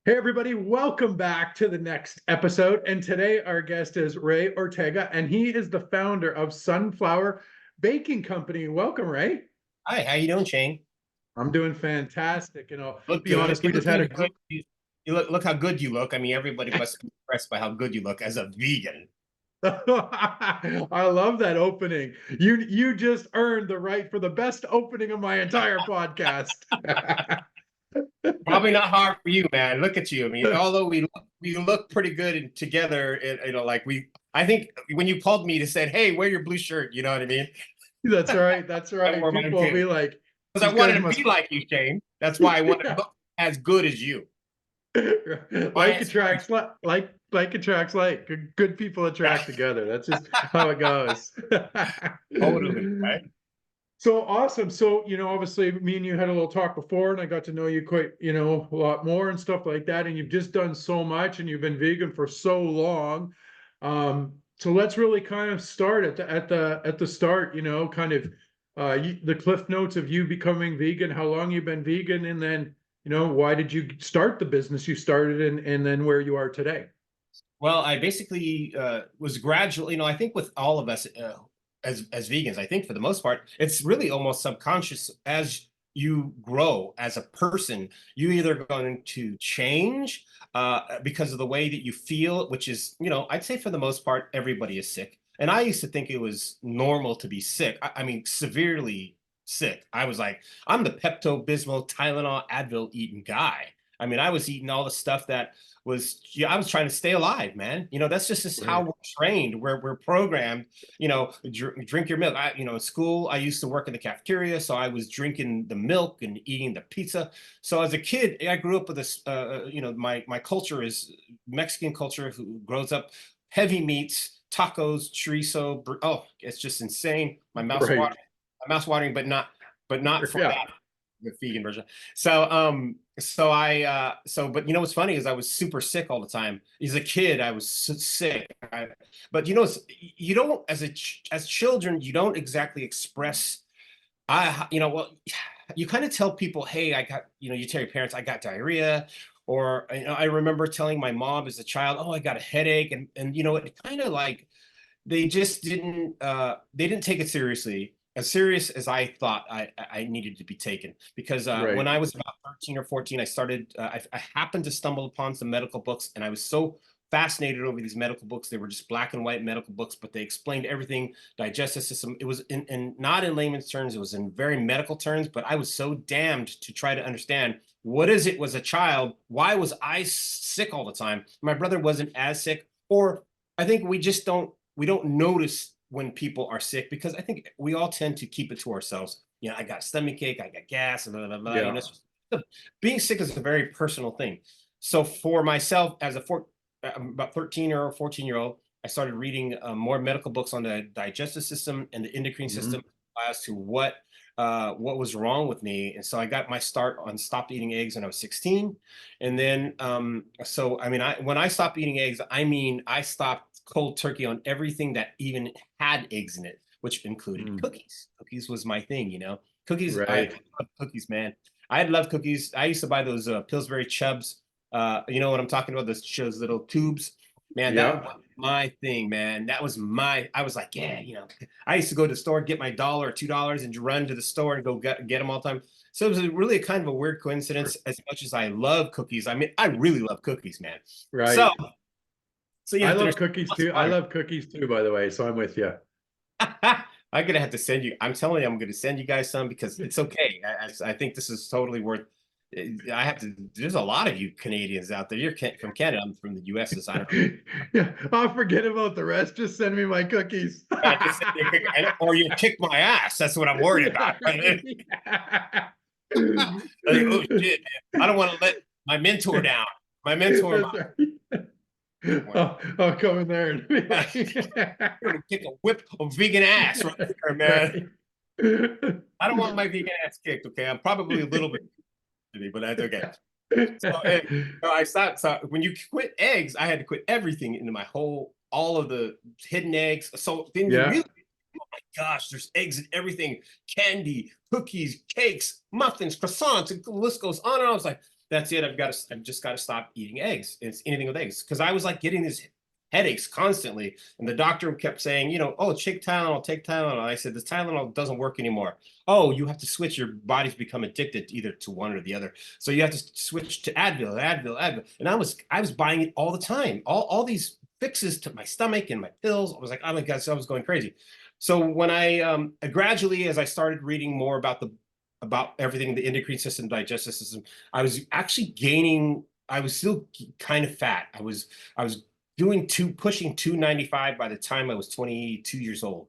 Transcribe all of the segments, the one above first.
Hey, everybody, welcome back to the next episode. And today, our guest is Ray Ortega, and he is the founder of Sunflower Baking Company. Welcome, Ray. Hi, how you doing, Shane? I'm doing fantastic. Look Be good. honest, You we just look had pretty a good. You look how good you look. I mean, everybody must be impressed by how good you look as a vegan. I love that opening. You just earned the right for the best opening of my entire podcast. Probably not hard for you, man. Look at you. I mean, although we look pretty good together, like I think when you called me to said, "Hey, wear your blue shirt," you know what I mean? That's right. That's I right. wore mine People will too be like, because these I guys wanted to must be like you, Shane. That's why I wanted to look as good as you. My like inspiration. attracts like attracts like. Good people attract together. That's just how it goes. Totally, right? So awesome. So, obviously me and you had a little talk before and I got to know you quite, a lot more and stuff like that. And you've just done so much and you've been vegan for so long. So let's really kind of start at the start, kind of the cliff notes of you becoming vegan, how long you've been vegan, and then, why did you start the business you started and then where you are today? Well, I basically was gradual. I think with all of us as vegans, I think for the most part, it's really almost subconscious. As you grow as a person, you either going to change because of the way that you feel, which is, I'd say for the most part, everybody is sick. And I used to think it was normal to be sick. I mean, severely sick. I was like, I'm the Pepto-Bismol, Tylenol, Advil eating guy. I mean, I was eating all the stuff that I was trying to stay alive, man. That's just how Right. we're trained. We're programmed. Drink your milk. In school, I used to work in the cafeteria, so I was drinking the milk and eating the pizza. So as a kid, I grew up with this. My culture is Mexican culture, who grows up heavy meats, tacos, chorizo. Oh, it's just insane. Right. My mouth's watering, but not for Yeah. that, the vegan version. But what's funny is I was super sick all the time. As a kid, I was so sick. But you don't, as children, you don't exactly express. Well, you kind of tell people, hey, you tell your parents, I got diarrhea. Or, I remember telling my mom as a child, oh, I got a headache. And it kind of like, they didn't take it seriously, as serious as I thought I needed to be taken, because when Right. I was about 13 or 14, I happened to stumble upon some medical books, and I was so fascinated over these medical books. They were just black and white medical books, but they explained everything, digestive system. It was in not in layman's terms, it was in very medical terms, but I was so damned to try to understand what is it was a child, why was I sick all the time? My brother wasn't as sick, or I think we don't notice when people are sick, because I think we all tend to keep it to ourselves. I got a stomach ache, I got gas, and blah, blah, blah. Yeah. Being sick is a very personal thing. So for myself, as about 13 or 14-year-old, I started reading more medical books on the digestive system and the endocrine system, Mhm. as to what was wrong with me. And so I got my start on stopped eating eggs when I was 16. And then, so I mean, when I stopped eating eggs, I mean, I stopped cold turkey on everything that even had eggs in it, which included Mm. cookies. Cookies was my thing. Cookies, I Right. love cookies, man. I love cookies. I used to buy those Pillsbury Chubs. You know what I'm talking about? Those little tubes. Man, that Yeah. was my thing, man. I was like, yeah, I used to go to the store, get my dollar or $2 and run to the store and go get them all the time. So it was really a kind of a weird coincidence. As much as I love cookies, I mean, I really love cookies, man. So, Right. so I love there's cookies too. I love cookies too, by the way. So I'm with you. I'm gonna have to send you. I'm telling you, I'm gonna send you guys some, because it's okay. I think this is totally worth. I have to. There's a lot of you Canadians out there. You're from Canada. I'm from the U.S. So I don't know. Yeah. I'll forget about the rest. Just send me my cookies. Yeah, just send me a quick, or you kick my ass. That's what I'm worried about. Yeah, right. Like, oh shit, man. I don't want to let my mentor down. My mentor, That's right. I'll come in there and be like, you're gonna kick a whip of vegan ass right there, man. right. I don't want my vegan ass kicked. Okay, I'm probably a little bit, but that's okay. So I stopped. So when you quit eggs, I had to quit everything into all of the hidden eggs. So then you Yeah. really, oh my gosh, there's eggs in everything: candy, cookies, cakes, muffins, croissants, and the list goes on. And I was like, that's it. I've just got to stop eating eggs. It's anything with eggs. Cause I was like getting these headaches constantly. And the doctor kept saying, oh, take Tylenol, take Tylenol. And I said, the Tylenol doesn't work anymore. Oh, you have to switch. Your body's become addicted either to one or the other. So you have to switch to Advil, Advil, Advil. And I was buying it all the time. All these fixes to my stomach and my pills. I was like, oh my God, so I was going crazy. So when I gradually, as I started reading more about everything, the endocrine system, digestive system, I was actually gaining. I was still kind of fat. I was pushing 295 by the time I was 22 years old.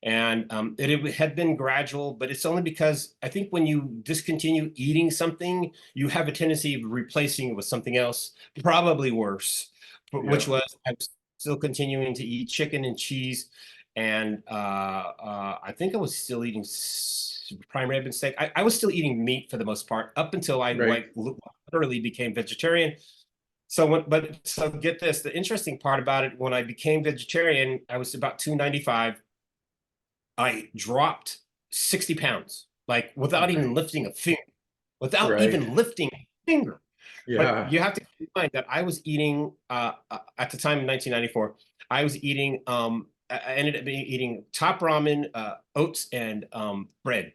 And it had been gradual, but it's only because I think when you discontinue eating something, you have a tendency of replacing it with something else, probably worse, which was I'm still continuing to eat chicken and cheese. And I think I was still eating prime rib and steak. I was still eating meat for the most part up until I literally became vegetarian. So get this, the interesting part about it, when I became vegetarian, I was about 295. I dropped 60 pounds, like without even lifting a finger, without even lifting a finger. Yeah. But you have to keep in mind that I was eating, at the time in 1994, I was eating, I ended up eating top ramen, oats, and bread.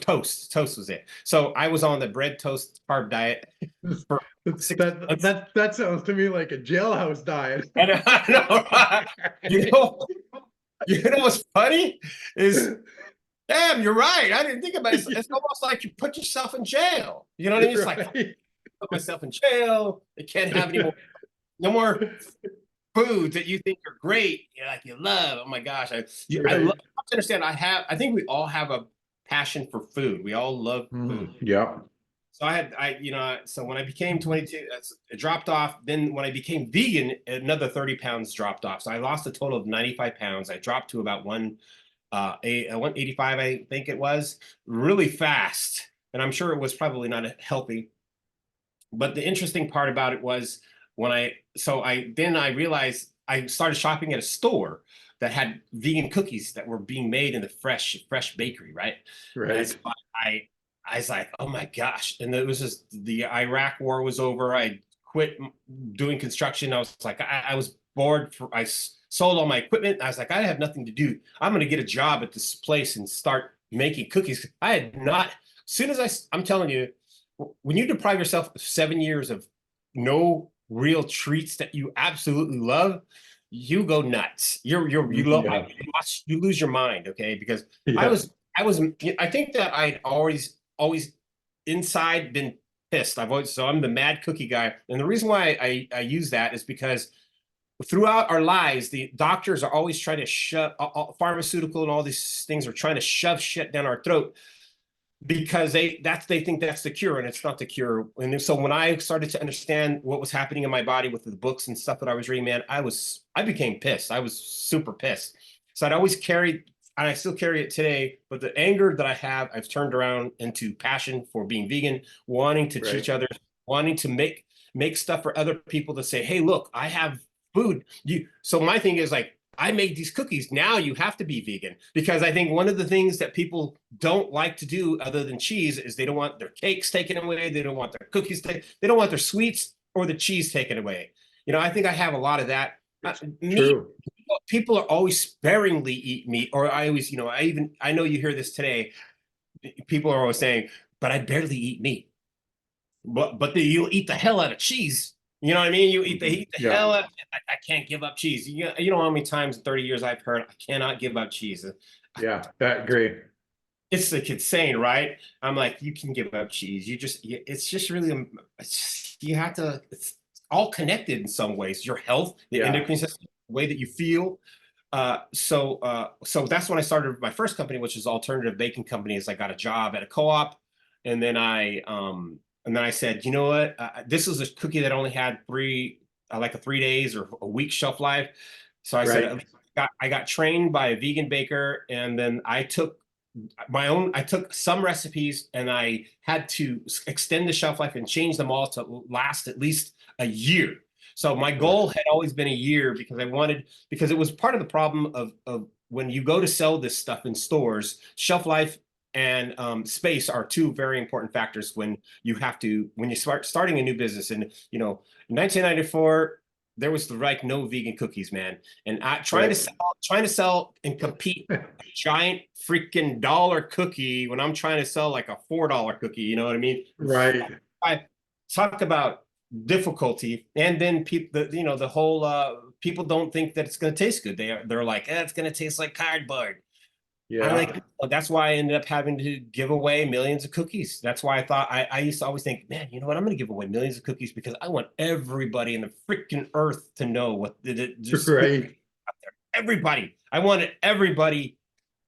Toast was it. So I was on the bread, toast, carb diet for 6 months. That sounds to me like a jailhouse diet. And I know, right? You know what's funny is, damn, you're right. I didn't think about it. It's almost like you put yourself in jail. You know what I mean? It's like, put myself in jail. I can't have any more, no more foods that you think are great. You love. Oh my gosh. I love to understand. I think we all have a passion for food. We all love food. Yeah. So so when I became 22, it dropped off. Then when I became vegan, another 30 pounds dropped off. So I lost a total of 95 pounds. I dropped to about 185, I think it was, really fast. And I'm sure it was probably not healthy. But the interesting part about it was I realized I started shopping at a store that had vegan cookies that were being made in the fresh bakery, right? Right. So I was like, oh my gosh. And it was just the Iraq war was over. I quit doing construction. I was like, I was bored. I sold all my equipment. I was like, I have nothing to do. I'm going to get a job at this place and start making cookies. I had not, as soon as I'm telling you, when you deprive yourself of 7 years of no real treats that you absolutely love, you go nuts. You lose your mind. Okay. Because I think that I'd always inside been pissed. So I'm the mad cookie guy. And the reason why I use that is because throughout our lives, the doctors are always trying to shove pharmaceutical and all these things are trying to shove shit down our throat because they think that's the cure, and it's not the cure. And so when I started to understand what was happening in my body with the books and stuff that I was reading, man, I became pissed. I was super pissed. So I'd always carried, and I still carry it today, but the anger that I have, I've turned around into passion for being vegan, wanting to teach others, wanting to make stuff for other people to say, hey, look, I have food. So my thing is like, I made these cookies. Now you have to be vegan, because I think one of the things that people don't like to do other than cheese is they don't want their cakes taken away. They don't want their cookies taken. They don't want their sweets or the cheese taken away. I think I have a lot of that. True. People are always sparingly eat meat, or I always, I know you hear this today. People are always saying, but I barely eat meat. But you'll eat the hell out of cheese. You know what I mean? You eat the hell out. I can't give up cheese. You know how many times in 30 years I've heard I cannot give up cheese. Yeah, that great. It's like insane, right? I'm like, you can give up cheese. It's just really, you have to. It's all connected in some ways. Your health, the endocrine system, the way that you feel. So that's when I started my first company, which is alternative baking company. Is I got a job at a co-op, and then I said, you know what? This is a cookie that only had 3 days or a week shelf life. So I said, I got trained by a vegan baker, and then I took some recipes and I had to extend the shelf life and change them all to last at least a year. So my goal had always been a year, because it was part of the problem of when you go to sell this stuff in stores, shelf life and space are two very important factors when you start starting a new business. And in 1994, there was like no vegan cookies, man. And trying to sell and compete a giant freaking dollar cookie when I'm trying to sell like a $4 cookie, you know what I mean? Right. I talk about difficulty, and then people, the whole people don't think that it's going to taste good. They're like, it's going to taste like cardboard. I'm Yeah. like, that's why I ended up having to give away millions of cookies. That's why I thought I used to always think, man, you know what? I'm going to give away millions of cookies because I want everybody in the freaking earth to know what just Right. everybody. I wanted everybody,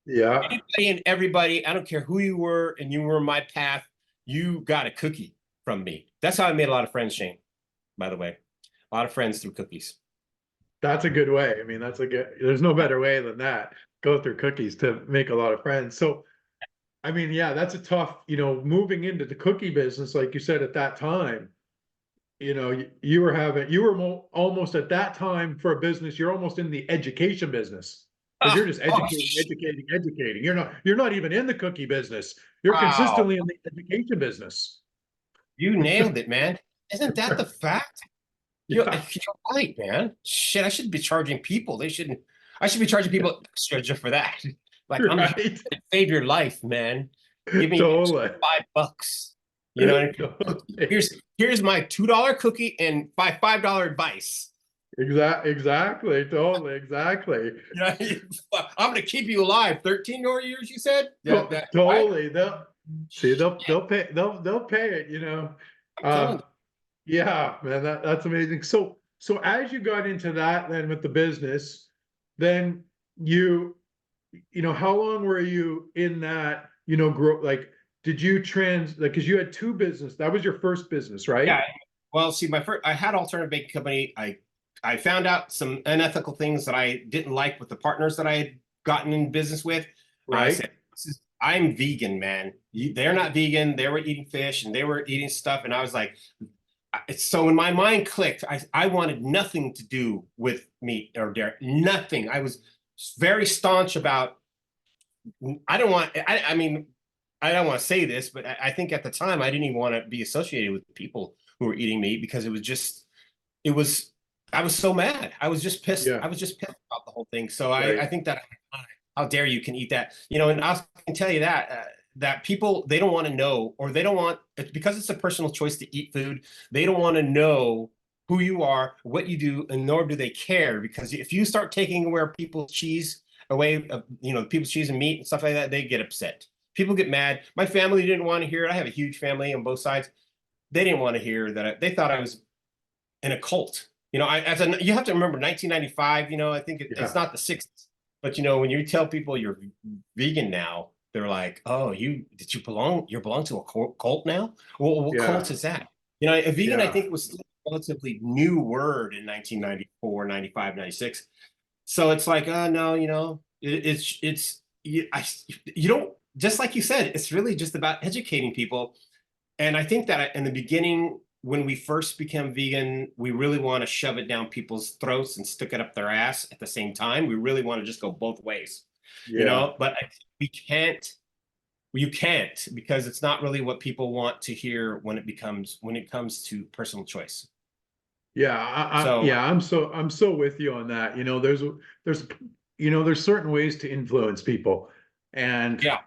Yeah. anybody and everybody. I don't care who you were, and you were my path. You got a cookie from me. That's how I made a lot of friends, Shane. By the way, a lot of friends through cookies. That's a good way. I mean, there's no better way than that. Go through cookies to make a lot of friends. So, I mean, yeah, that's a tough, moving into the cookie business, like you said at that time, you were almost at that time for a business, you're almost in the education business because you're just educating. You're not even in the cookie business. You're Wow, consistently in the education business. you nailed it, man. Isn't that the fact? You're Yeah. right, man. Shit, I should be charging people. They shouldn't. I should be charging people extra just for that. Like, I'm here Right. to save your life, man. Give me Totally. $5. You know what I mean? Totally. Here's my $2 cookie and $5 advice. Exactly. Totally. Exactly. Yeah, I'm gonna keep you alive 13 more years. You said right? Totally. They'll pay it, I'm telling Um, you. yeah, man, that's amazing. So as you got into that then with the business, then how long were you in that, grow, like, did you like, cause you had two business, that was your first business, Yeah. right? Well, see, I had alternative baking company. I found out some unethical things that I didn't like with the partners that I had gotten in business with. I Right? said, I'm vegan, man. They're not vegan. They were eating fish and they were eating stuff. And I was like, so when my mind clicked, I wanted nothing to do with meat or dairy, nothing. I was very staunch about, I mean, I don't want to say this, but I think at the time I didn't even want to be associated with people who were eating meat because it was, I was so mad. I was just pissed. Yeah. I was just pissed about the whole thing. So I Right. think that, how dare you can eat that, and I can tell you that, that people, they don't want to know, or they don't want, because it's a personal choice to eat food. They don't want to know who you are, what you do, and nor do they care. Because if you start taking away people's cheese away, people's cheese and meat and stuff like that, they get upset. People get mad. My family didn't want to hear it. I have a huge family on both sides. They didn't want to hear that. They thought I was in a cult. You have to remember 1995. I think it's Yeah. not the 60s, but when you tell people you're vegan now, they're like, "Oh, you belong to a cult now? Well, what Yeah. cult is that?" A vegan, I Yeah. think, was still a relatively new word in 1994, 95, 96. So it's like, oh no, it's you don't, just like you said, it's really just about educating people. And I think that in the beginning, when we first became vegan, we really want to shove it down people's throats and stick it up their ass at the same time. We really want to just go both ways, Yeah. but we can't, you can't, because it's not really what people want to hear when it comes to personal choice. Yeah, So yeah, I'm so with you on that. There's there's certain ways to influence people. And yeah,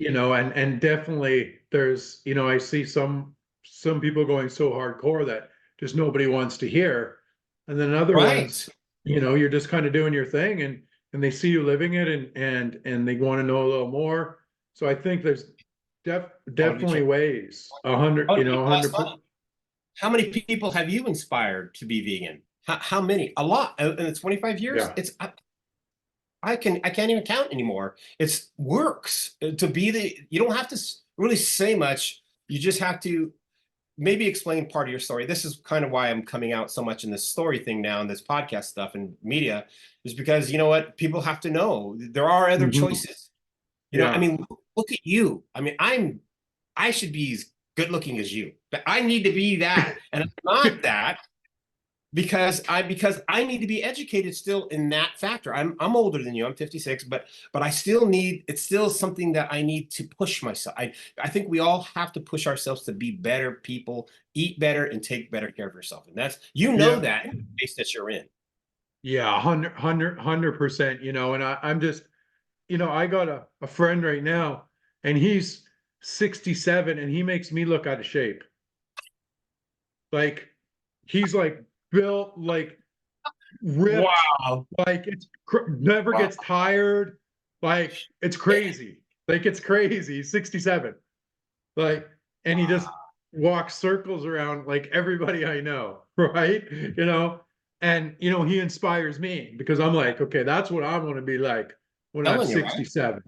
and definitely there's, I see some people going so hardcore that just nobody wants to hear. And then other right. ones, you're just kind of doing your thing and they see you living it and they want to know a little more. So I think there's Totally definitely true. ways, How many people, 100%. how many people have you inspired to be vegan? How many? A lot. In the 25 years, Yeah. I can't even count anymore. It's works to be you don't have to really say much. You just have to maybe explain part of your story. This is kind of why I'm coming out so much in this story thing now, and this podcast stuff and media, is because you know what? People have to know there are other Mhm. choices. I Yeah. mean, look at you. I mean, I should be as good looking as you, but I need to be that. And I'm not that. because I need to be educated still in that factor. I'm older than you. I'm 56, but I still need, it's still something that I need to push myself. I think we all have to push ourselves to be better people, eat better, and take better care of yourself. And that's, you know, Yeah. that in the space that you're in. Yeah, 100%, you know, and I'm just, you know, I got a friend right now and he's 67 and he makes me look out of shape. Like he's like built like ripped, Wow. like never Wow. gets tired. Like it's crazy. Like it's crazy. He's 67. Like, and he just walks circles around like everybody I know, right? You know, and you know, he inspires me because I'm like, okay, that's what I want to be like when I'm Telling you, right? 67,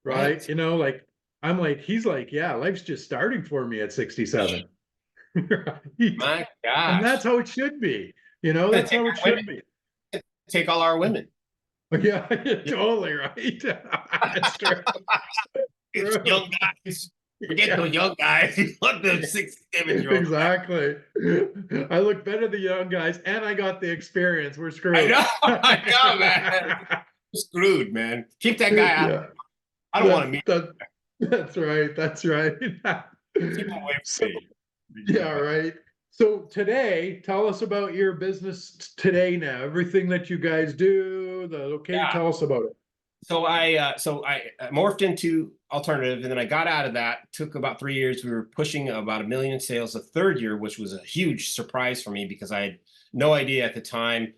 right? Right. You know, like I'm like, he's like, yeah, life's just starting for me at 67. Right? My And that's gosh. how it should be. You know, Gonna that's take how it our women, should be. take all our women. Yeah, Yeah. totally right. That's true. It's True. young guys. Forget Yeah. those young guys. Let the 67-year-olds. Exactly. I look better than young guys, and I got the experience. We're I screwed. know, I know, man. Screwed, man. Keep that guy out. Yeah, I don't want to that's meet. that's right. That's right. Keep him away So from me. yeah, right. So today, tell us about your business today now. Everything that you guys do, the okay, Yeah. tell us about it. So I morphed into alternative, and then I got out of that. Took about 3 years. We were pushing about 1 million in sales the third year, which was a huge surprise for me because I had no idea at the time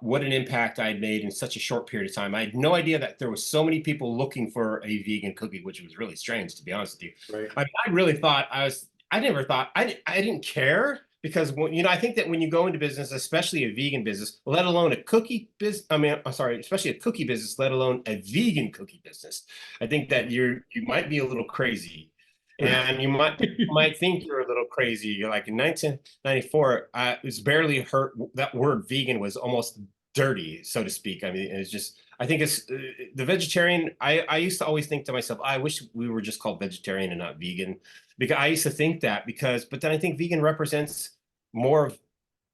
what an impact I'd made in such a short period of time. I had no idea that there was so many people looking for a vegan cookie, which was really strange, to be honest with you. Right. I really thought I never thought I didn't care because you know, I think that when you go into business, especially a vegan business, let alone a cookie business, I mean, I'm sorry, especially a cookie business, let alone a vegan cookie business, I think that you might be a little crazy, and you might think you're a little crazy. You're like in 1994, it's barely heard that word vegan was almost dirty, so to speak. I mean, it's just, I think it's the vegetarian. I used to always think to myself, I wish we were just called vegetarian and not vegan, because I used to think that but then I think vegan represents more of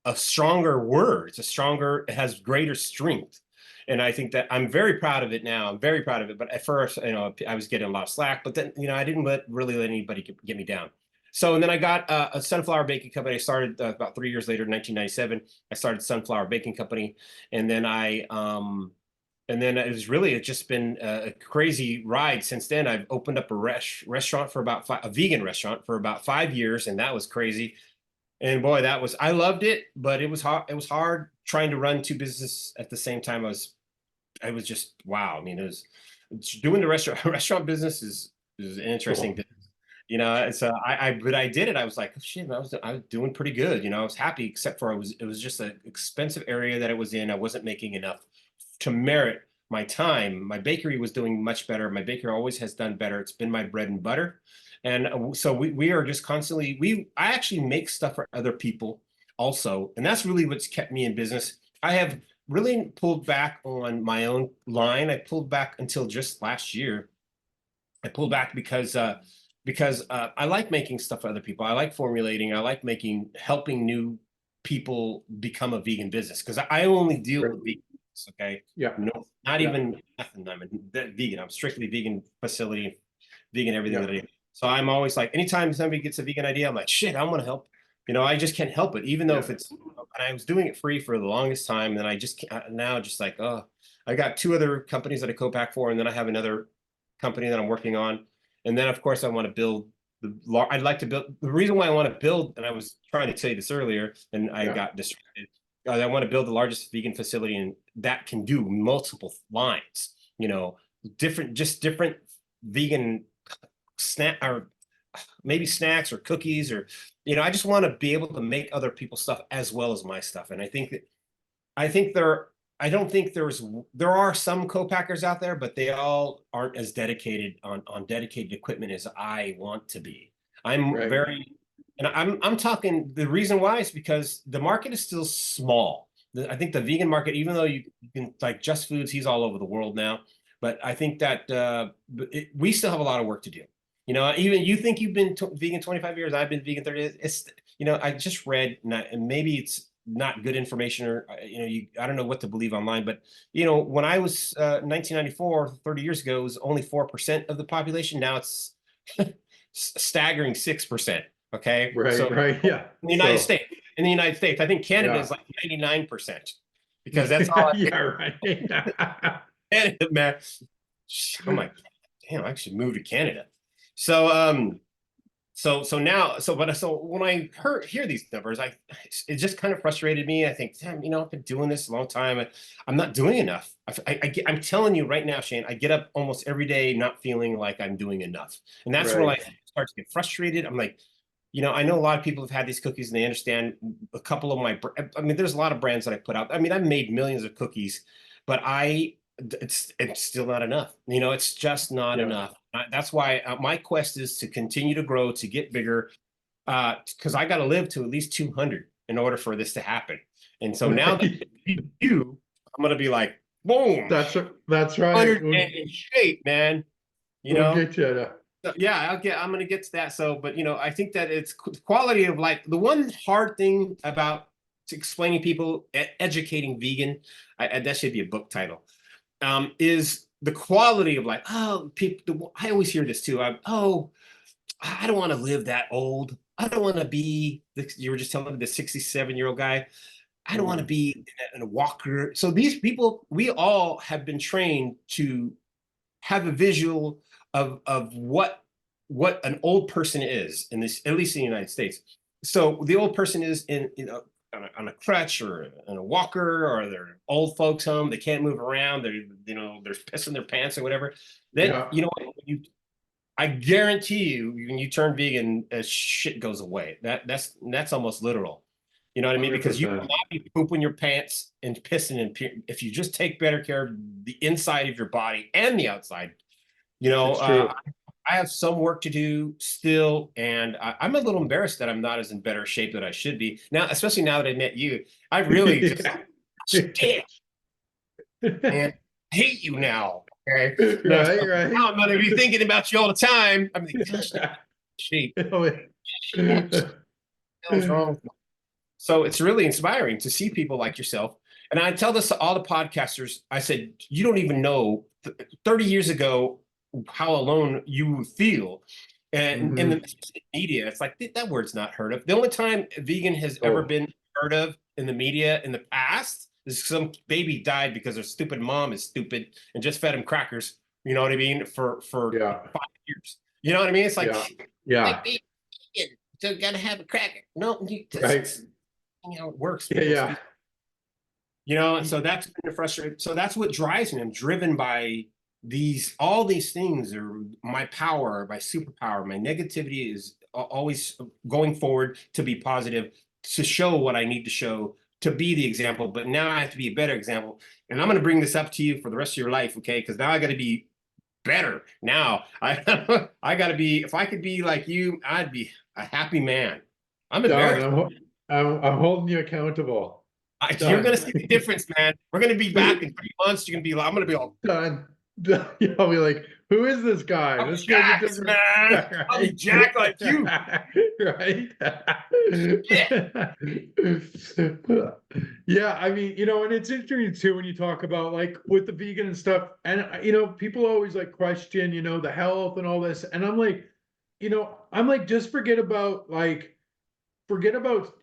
a stronger word. It's a stronger, it has greater strength. And I think that I'm very proud of it now. I'm very proud of it. But at first, you know, I was getting a lot of slack, but then, you know, I didn't really let anybody get me down. So, and then I got a sunflower baking company. I started about 3 years later, in 1997. I started Sunflower Baking Company. And then and then it's just been a crazy ride since then. I've opened up a restaurant for about a vegan restaurant for about 5 years, and that was crazy. And boy, I loved it, but it was hard. It was hard trying to run two businesses at the same time. I was just, wow. I mean, doing the restaurant business is an interesting Cool. business. You know, it's but I did it. I was like, oh, shit, I was doing pretty good. You know, I was happy, except for it was just an expensive area that it was in. I wasn't making enough to merit my time. My bakery was doing much better. My bakery always has done better. It's been my bread and butter. And so we are just constantly, I actually make stuff for other people also. And that's really what's kept me in business. I have really pulled back on my own line. I pulled back until just last year. I pulled back because I like making stuff for other people. I like formulating. I like helping new people become a vegan business because I only deal Right. with vegans. Okay, Yeah. no, not Yeah. even nothing. I'm vegan. I'm strictly vegan facility, vegan everything Yeah. that I do. So I'm always like, anytime somebody gets a vegan idea, I'm like, shit, I want to help. You know, I just can't help it, even though Yeah. if it's. And I was doing it free for the longest time, and then I just now just like, oh, I got two other companies that I co-pack for, and then I have another company that I'm working on, and then of course I want to build I'd like to build. The reason why I want to build, and I was trying to say this earlier, and I Yeah. got distracted. I want to build the largest vegan facility, and that can do multiple lines. You know, different vegan snack, or maybe snacks or cookies, or you know, I just want to be able to make other people's stuff as well as my stuff. And I think I don't think there are some co-packers out there, but they all aren't as dedicated on dedicated equipment as I want to be. I'm Right. very, and I'm talking, the reason why is because the market is still small. I think the vegan market, even though you can, like Just Foods, he's all over the world now, but I think that we still have a lot of work to do. You know, even you think you've been vegan 25 years, I've been vegan 30 years. It's, you know, I just read, and maybe it's not good information, or I don't know what to believe online. But when I was 1994, 30 years ago, it was only 4% of the population. Now it's staggering 6%. Okay, Right, so right, yeah. in the United So, States, I think Canada yeah. is like 99%, because that's all Yeah, right. Canada, man. Oh my, damn, I should move to Canada. So, so when I hear these numbers, it just kind of frustrated me. I think, damn, I've been doing this a long time. I'm not doing enough. I'm telling you right now, Shane, I get up almost every day not feeling like I'm doing enough, and that's when I Right. start to get frustrated. I'm like, I know a lot of people have had these cookies and they understand a couple of I mean, there's a lot of brands that I put out. I mean, I've made millions of cookies, but it's still not enough. It's just not Yeah. enough. That's why my quest is to continue to grow, to get bigger, because I got to live to at least 200 in order for this to happen. And so now that Right. I'm gonna be like, boom, That's right. 100 and in shape, man. You We'll know, get you to, so, yeah, I'm gonna get to that. So, but I think that it's quality of life. The one hard thing about explaining people, educating vegan, that should be a book title, is the quality of life. Oh, people, I always hear this too. I don't want to live that old. I don't want to be. You were just telling me the 67-year-old guy. I don't want to be in a walker. So these people, we all have been trained to have a visual of what an old person is in this, at least in the United States. So the old person is in on a crutch or in a walker, or they're old folks home. They can't move around. They're pissing their pants or whatever. Then yeah. I guarantee you, when you turn vegan, shit goes away. That's almost literal. You know what I mean? Because you will 100%. not be pooping your pants and pissing if you just take better care of the inside of your body and the outside. You know, It's uh, true. I have some work to do still, and I'm a little embarrassed that I'm not as in better shape that I should be now, especially now that I met you. I really just Yeah. shit, man, hate you now. Okay, now, Right, so right. now I'm gonna be thinking about you all the time. I'm like, gosh, shape, shit, what the hell's wrong with me? So it's really inspiring to see people like yourself. And I tell this to all the podcasters. I said, you don't even know 30 years ago how alone you feel. And in Hmm. the media, it's like that word's not heard of. The only time vegan has ever Oh, been heard of in the media in the past is some baby died because their stupid mom is stupid and just fed him crackers. You know what I mean? For yeah, 5 years. You know what I mean? It's yeah, like yeah. being vegan, so you gotta have a cracker. No, Right. it works. Yeah, People yeah. speak, and so that's been the frustration. So that's what drives me. I'm driven by all these things, or my power, my superpower. My negativity is always going forward to be positive, to show what I need to show, to be the example. But now I have to be a better example. And I'm going to bring this up to you for the rest of your life, okay? Because now I got to be better. Now I got to be. If I could be like you, I'd be a happy man. I'm Done. embarrassed. I'm holding you accountable. You're gonna Done. see the difference, man. We're gonna be back in 3 months. You're gonna be. I'm gonna be all. Done. Done. You'll be like, who is this guy? I'm This guy's a jacked, different man. I'll be right. jacked like you. Right. Yeah. Yeah, I mean, and it's interesting too when you talk about like with the vegan and stuff, and people always like question, the health and all this, and I'm like, just forget about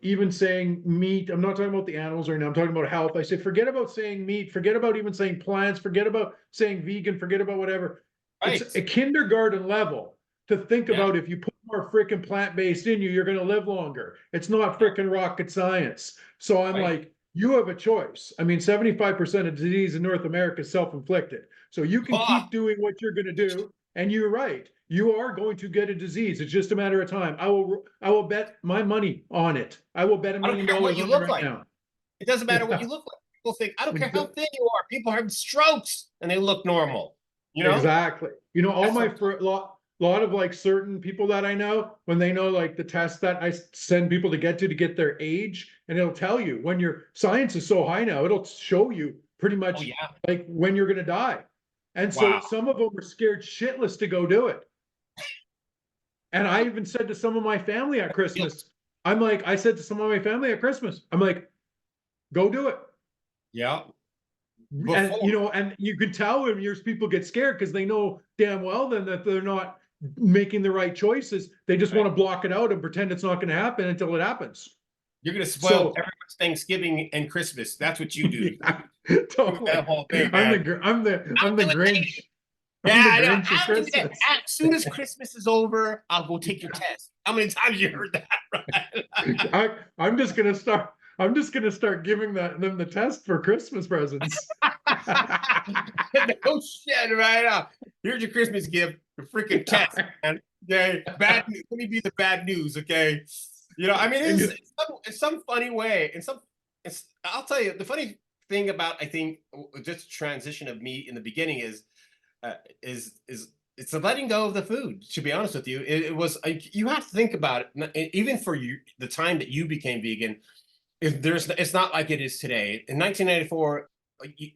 even saying meat. I'm not talking about the animals right now. I'm talking about health. I say, forget about saying meat, forget about even saying plants, forget about saying vegan, forget about whatever. It's Right. a kindergarten level to think Yeah. about if you put more freaking plant-based in you, you're going to live longer. It's not Yeah. freaking rocket science. So I'm Right. like, you have a choice. I mean, 75% of disease in North America is self-inflicted. So you can Oh, keep doing what you're going to do. And you're right. You are going to get a disease. It's just a matter of time. I will bet my money on it. I will bet a I don't million care what dollars you on it look right like. now. It doesn't matter what Yeah, you look like. People think I don't care how thin you are. People have strokes and they look normal. You know. exactly. All That's my what. lot of like certain people that I know, when they know like the test that I send people to get their age, and it'll tell you when your science is so high now, it'll show you pretty Oh much yeah. like when you're gonna die. And so Wow. some of them are scared shitless to go do it. And I even said to some of my family at Christmas, I said to some of my family at Christmas, I'm like, go do it. Yeah. And Before, and you can tell when years people get scared because they know damn well then that they're not making the right choices. They just want to block it out and pretend it's not going to happen until it happens. you're gonna spoil So everyone's Thanksgiving and Christmas. That's what you do. yeah, Do totally. that whole thing, I'm man. the I'm the I'll I'm the do it later. Grinch. Yeah, I'm the I know. Grinch of I'll do that. Christmas. As soon as Christmas is over, I'll go take your test. How many times you heard that? Right? I'm just gonna start. I'm just gonna start giving them the test for Christmas presents. No shit, right now. Here's your Christmas gift, the freaking test, man. Okay, bad news. Let me be the bad news, okay? I mean, And in some funny way, I'll tell you, the funny thing about, I think, just the transition of me in the beginning is it's the letting go of the food. To be honest with you, it was you have to think about it. Even for you, the time that you became vegan, it's not like it is today. In 1994,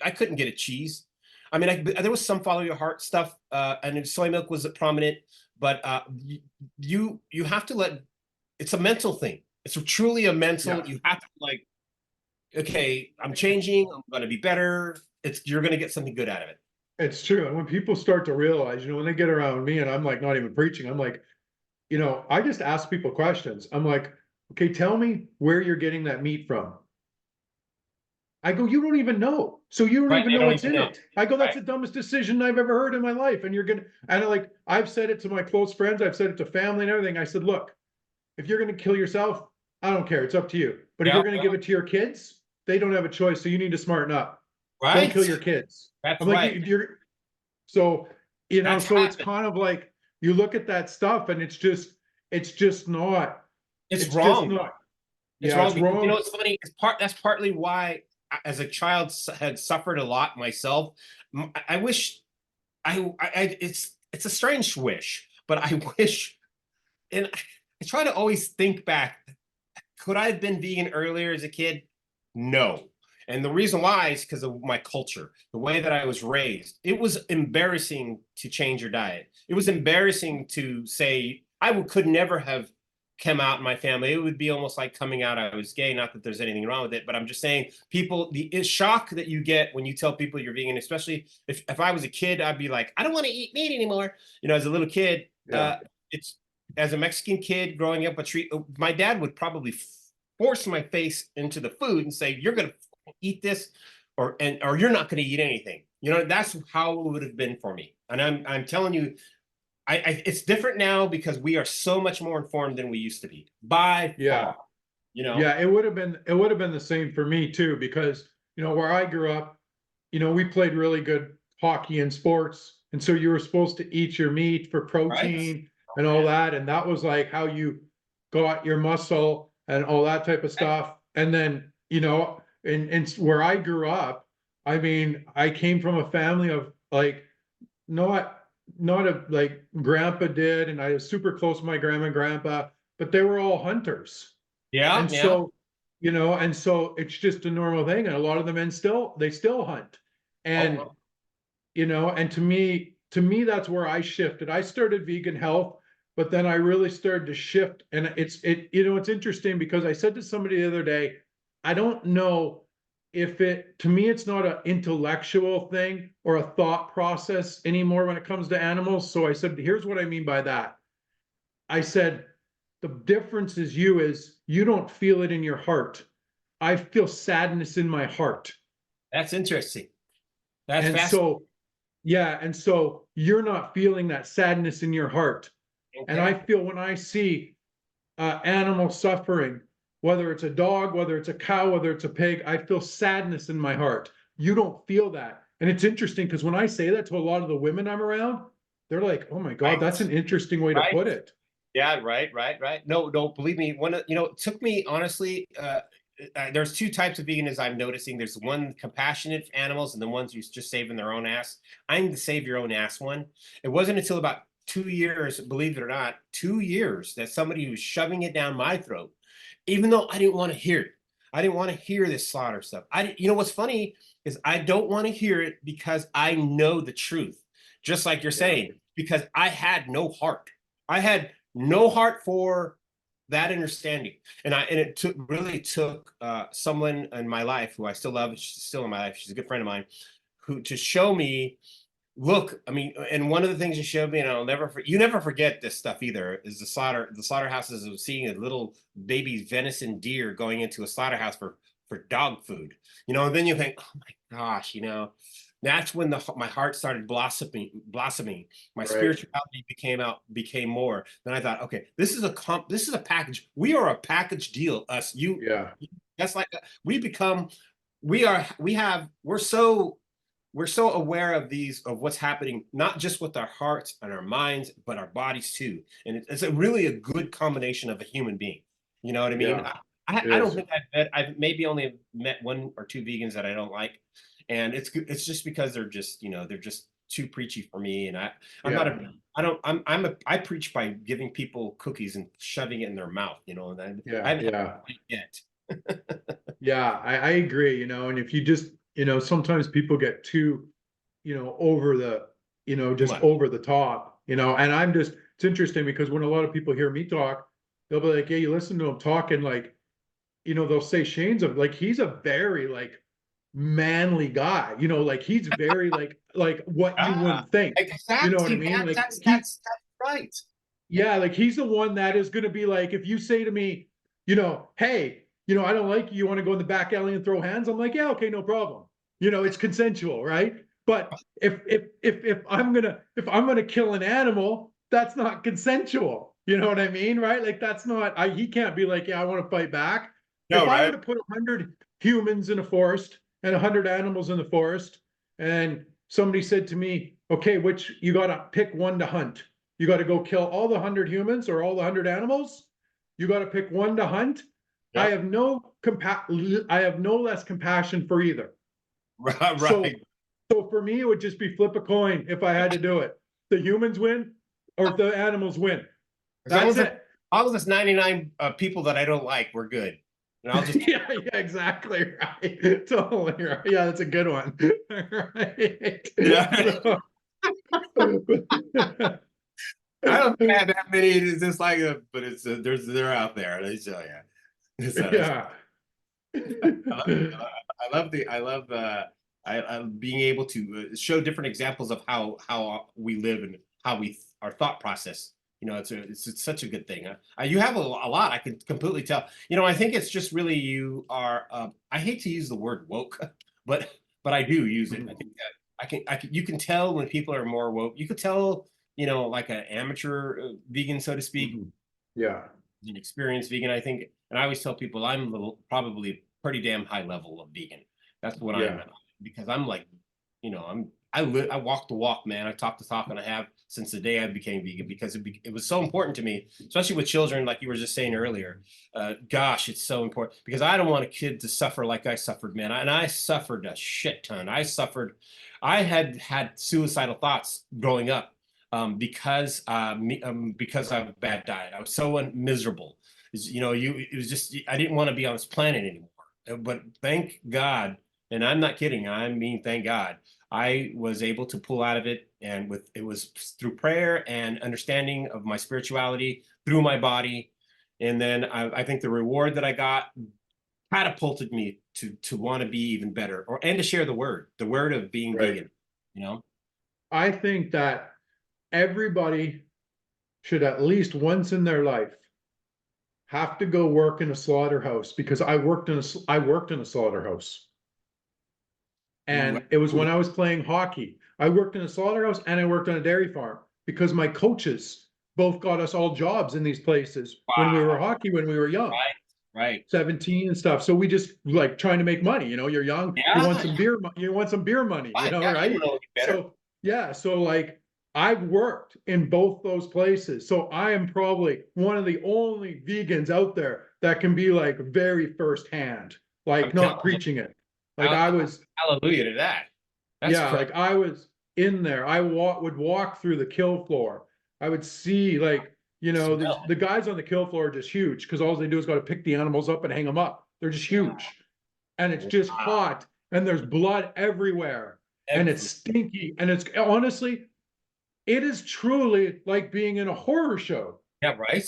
I couldn't get a cheese. I mean, there was some follow your heart stuff, and soy milk was prominent, but you have to let. It's a mental thing. It's truly a mental. yeah, You have to like, okay, I'm changing. I'm going to be better. You're going to get something good out of it. it's true. And when people start to realize, when they get around me and I'm like not even preaching, I'm like, I just ask people questions. I'm like, okay, tell me where you're getting that meat from. I go, you don't even know. So you don't Right? even They know don't what's even in know. it. I go, that's Right. the dumbest decision I've ever heard in my life. And I've said it to my close friends, I've said it to family and everything. I said, look, if you're gonna kill yourself, I don't care. It's up to you. But if Yeah. you're gonna give it to your kids, they don't have a choice. So you need to smarten up. Don't Right. kill your kids. That's I'm like, right. you're so That's so it's happened. kind of like you look at that stuff and it's just not, It's it's just wrong. not, It's yeah, wrong it's because wrong. it's funny. That's partly why, as a child, had suffered a lot myself. I wish it's a strange wish, but I wish, and I try to always think back. Could I have been vegan earlier as a kid? No. And the reason why is because of my culture, the way that I was raised. It was embarrassing to change your diet. It was embarrassing to say could never have come out in my family. It would be almost like coming out I was gay. Not that there's anything wrong with it, but I'm just saying the shock that you get when you tell people you're vegan, especially if I was a kid, I'd be like, I don't want to eat meat anymore. As a little kid, Yeah. it's as a Mexican kid growing up, my dad would probably force my face into the food and say, "You're going to eat this, or you're not going to eat anything." That's how it would have been for me. And I'm telling you, it's different now because we are so much more informed than we used to be by Yeah. far. Yeah, it would have been the same for me too, because where I grew up, we played really good hockey and sports. And so you were supposed to eat your meat for Right? protein Oh, and all man. that. And that was like how you got your muscle and all that type of stuff. And then, and where I grew up, I mean, I came from a family of like not like grandpa did, and I was super close to my grandma and grandpa, but they were all hunters. Yeah, And yeah. so, and so it's just a normal thing. And a lot of the men they still hunt. And, Oh, and to me, that's where I shifted. I started vegan health, but then I really started to shift. And it's interesting because I said to somebody the other day, I don't know if to me, it's not an intellectual thing or a thought process anymore when it comes to animals. So I said, here's what I mean by that. I said, the difference is you don't feel it in your heart. I feel sadness in my heart. that's interesting. That's And fascinating. so, yeah, and so you're not feeling that sadness in your heart. And I Okay. feel when I see animal suffering, whether it's a dog, whether it's a cow, whether it's a pig, I feel sadness in my heart. You don't feel that. And it's interesting because when I say that to a lot of the women I'm around, they're like, oh my God, that's Right. an interesting way to Right. put it. Yeah, right. No, no, believe me. It took me honestly. There's two types of veganism I'm noticing. There's one compassionate for animals, and the ones who's just saving their own ass. I'm the save your own ass one. It wasn't until about 2 years, believe it or not, 2 years that somebody was shoving it down my throat, even though I didn't want to hear it. I didn't want to hear this slaughter stuff. What's funny is I don't want to hear it because I know the truth, just like you're Yeah. saying, because I had no heart. I had no heart for that understanding. And it took someone in my life who I still love. She's still in my life. She's a good friend of mine, who to show me, look, I mean, and one of the things you showed me, and I'll you never forget this stuff either, is the slaughterhouses of seeing a little baby venison deer going into a slaughterhouse for dog food, and then you think, oh my gosh, that's when my heart started blossoming. My Right. spirituality became more. Then I thought, okay, this is a package. We are a package deal. Us, you, Yeah. that's like we become, we are, we're so aware of what's happening, not just with our hearts and our minds, but our bodies too. And it's really a good combination of a human being. You know what I mean? Yeah. I It don't is. think I've maybe only met one or two vegans that I don't like, and it's just because they're just too preachy for me. And I'm not Yeah. a I don't I preach by giving people cookies and shoving it in their mouth. And I Yeah. haven't had Yeah. it yet. Yeah. I agree, and if you just, sometimes people get too, over the, Too just much. over the top, and it's interesting because when a lot of people hear me talk, they'll be like, yeah, you listen to him talking like, they'll say Shane's like, he's a very like manly guy, like he's very like what you Ah, wouldn't think. You know what I exactly, mean? man. Like That's right. yeah, like he's the one that is going to be like, if you say to me, hey, I don't like you, you want to go in the back alley and throw hands? I'm like, yeah, okay, no problem. It's consensual, right? But if I'm gonna kill an animal, that's not consensual. You know what I mean, right? Like that's not. He can't be like, yeah, I want to fight back. No, If I were right? to put 100 humans in a forest and 100 animals in the forest, and somebody said to me, okay, which you got to pick one to hunt, you got to go kill all the 100 humans or all the 100 animals. You got to pick one to hunt. I Yep. have I have no less compassion for either. Right, So, right. so for me, it would just be flip a coin if I had to do it. The humans win, or if the animals win. As long That's as it's it. all of us 99 people that I don't like, we're good. And I'll just Yeah, yeah, exactly right. Totally right. Yeah, that's a good one. Right. yeah. So, I don't think I have that many. It's just like but it's they're out there. Yeah. That's yeah. I love it. I love I being able to show different examples of how we live and how our thought process. It's such a good thing. You have a lot. I can completely tell. I think it's just really you are. I hate to use the word woke, but I do use it. I think that you can tell when people are more woke. You could tell, like an amateur vegan, so to speak, Mhm. Yeah. an experienced vegan, I think. And I always tell people I'm probably pretty damn high level of vegan. That's what I'm Yeah. at, because I'm like, I walk the walk, man. I talk the talk, and I have since the day I became vegan, because it was so important to me, especially with children, like you were just saying earlier. Gosh, it's so important because I don't want a kid to suffer like I suffered, man. And I suffered a shit ton. I had suicidal thoughts growing up, because of a bad diet. I was so miserable. It was just I didn't want to be on this planet anymore. But thank God, and I'm not kidding. I mean, thank God, I was able to pull out of it, and it was through prayer and understanding of my spirituality through my body, and then I think the reward that I got catapulted me to want to be even better, and to share the word of being Right. vegan. You know, I think that everybody should at least once in their life have to go work in a slaughterhouse, because I worked in a slaughterhouse, ooh, and it was when I was playing hockey. I worked in a slaughterhouse and I worked on a dairy farm because my coaches both got us all jobs in these places when we were wow, hockey, when we were young, right, right, 17 and stuff. So we just like trying to make money, you're young, you want yeah, some beer, you want some beer money, right, yeah, you right? don't know any better. So yeah, so like I've worked in both those places. So I am probably one of the only vegans out there that can be like very firsthand, like I'm telling not you, preaching it. Like I was, hallelujah to that. That's yeah, crazy. like I was in there. Would walk through the kill floor. I would see like, Smell the guys on the kill floor are just huge because all they do is got to pick the animals up and hang them up. They're just huge. And it's it. just Wow. hot and there's blood everywhere and it's Every, stinky and it's honestly, it is truly like being in a horror show. yeah, right.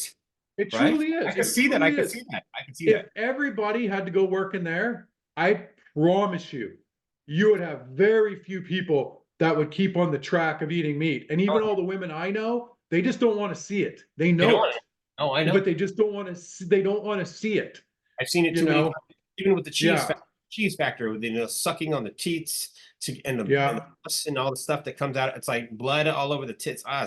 It right? truly I is. can It see that. I truly can is. see that. I can see If that. everybody had to go work in there, I promise you, you would have very few people that would keep on the track of eating meat. And Oh, even all the women I know, they just don't want to see it. They they don't know want it, it. Oh, I know. but they just don't want to. They don't want to see it. I've seen it You too many times, know? even with the Yeah, cheese factor, with sucking on the teats and the yeah. pus and all the stuff that comes out. It's like blood all over the tits. I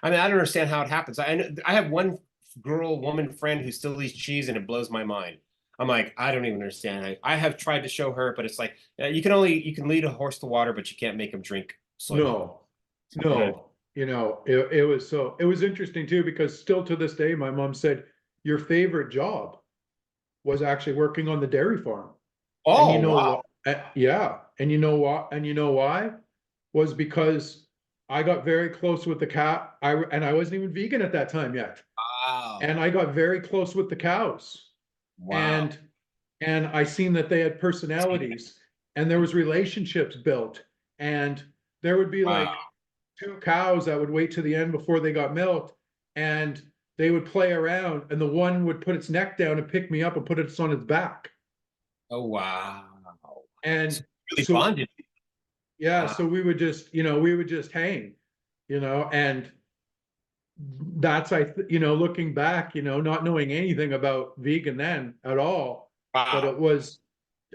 mean, I don't understand how it happens. I have one woman friend who still eats cheese, and it blows my mind. I'm like, I don't even understand. I have tried to show her, but it's like you can lead a horse to water, but you can't make him drink soy milk. No, You know, no. It was interesting too because still to this day, my mom said your favorite job was actually working on the dairy farm. And you oh know wow, what? Yeah. And you know what? And you know why? Was because I got very close with the cat. And I wasn't even vegan at that time yet. wow, And I got very close with the cows. wow. And I seen that they had personalities and there was relationships built. And there would be Wow. like two cows that would wait to the end before they got milked. And they would play around and the one would put its neck down and pick me up and put it on its back. Oh wow. So And really so bonded. yeah, Wow. so we would just, we would just hang, and that's, looking back, not knowing anything about vegan then at all, but Wow. it was,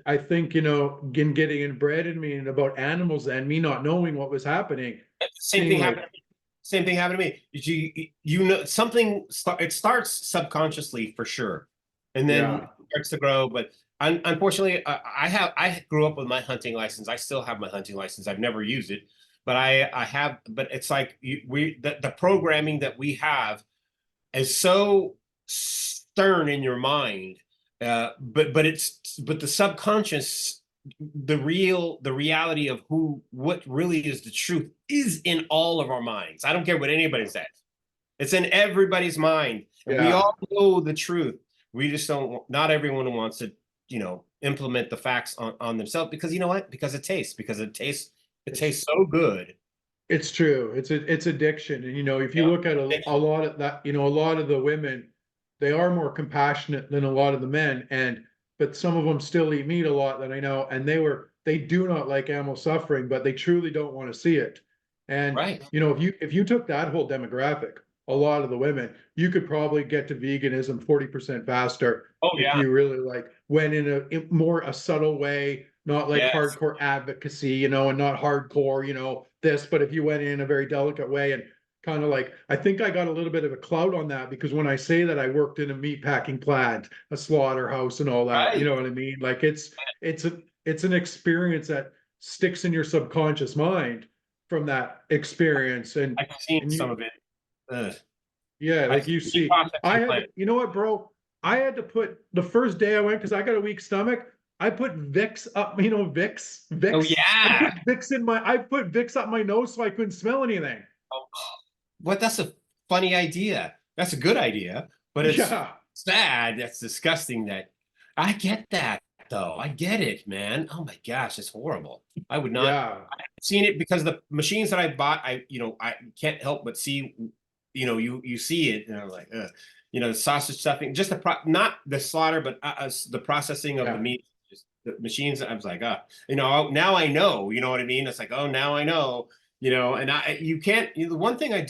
I think, getting inbred in me and about animals and me not knowing what was happening, Same seeing thing happened. like, Same thing happened to me. You know something. It starts subconsciously for sure, and then yeah, it starts to grow. But unfortunately, I grew up with my hunting license. I still have my hunting license. I've never used it, but I have. But it's like the programming that we have is so stern in your mind. But the subconscious, the reality of what really is the truth is in all of our minds. I don't care what anybody says. It's in everybody's mind, and we yeah, all know the truth. We just don't. Not everyone wants to, implement the facts on themselves because you know what? Because it tastes. Because it tastes. It it's tastes so good. it's true. It's addiction. And if you Yeah. look at a lot of that, a lot of the women, they are more compassionate than a lot of the men. But some of them still eat meat a lot that I know, and they do not like animal suffering, but they truly don't want to see it. And Right. if you took that whole demographic, a lot of the women, you could probably get to veganism 40% faster Oh if yeah. you really like went in more a subtle way, not like Yes. hardcore advocacy, and not hardcore, this, but if you went in a very delicate way and kind of like, I think I got a little bit of a clout on that because when I say that I worked in a meat packing plant, a slaughterhouse and all that, you Right. know what I mean? Like it's an experience that sticks in your subconscious mind from that experience. I've seen And some you, of it. Ugh. yeah, I've like you seen the see, I processing had plant. to, you know what, bro? I had to put the first day I went because I got a weak stomach. I put Vicks up, Oh Vicks. yeah. I put Vicks up my nose so I couldn't smell anything. Oh, what? That's a funny idea. That's a good idea, but it's Yeah, sad. That's disgusting. That I get that though. I get it, man. Oh my gosh, it's horrible. I would not yeah, seen it because the machines that I bought, I can't help but see, you see it, and I'm like, ugh. The sausage stuffing, just not the slaughter, but the processing of the yeah. meat, just the machines. I was like, now I know, you know what I mean? It's like, oh, now I know, and you can't, the one thing I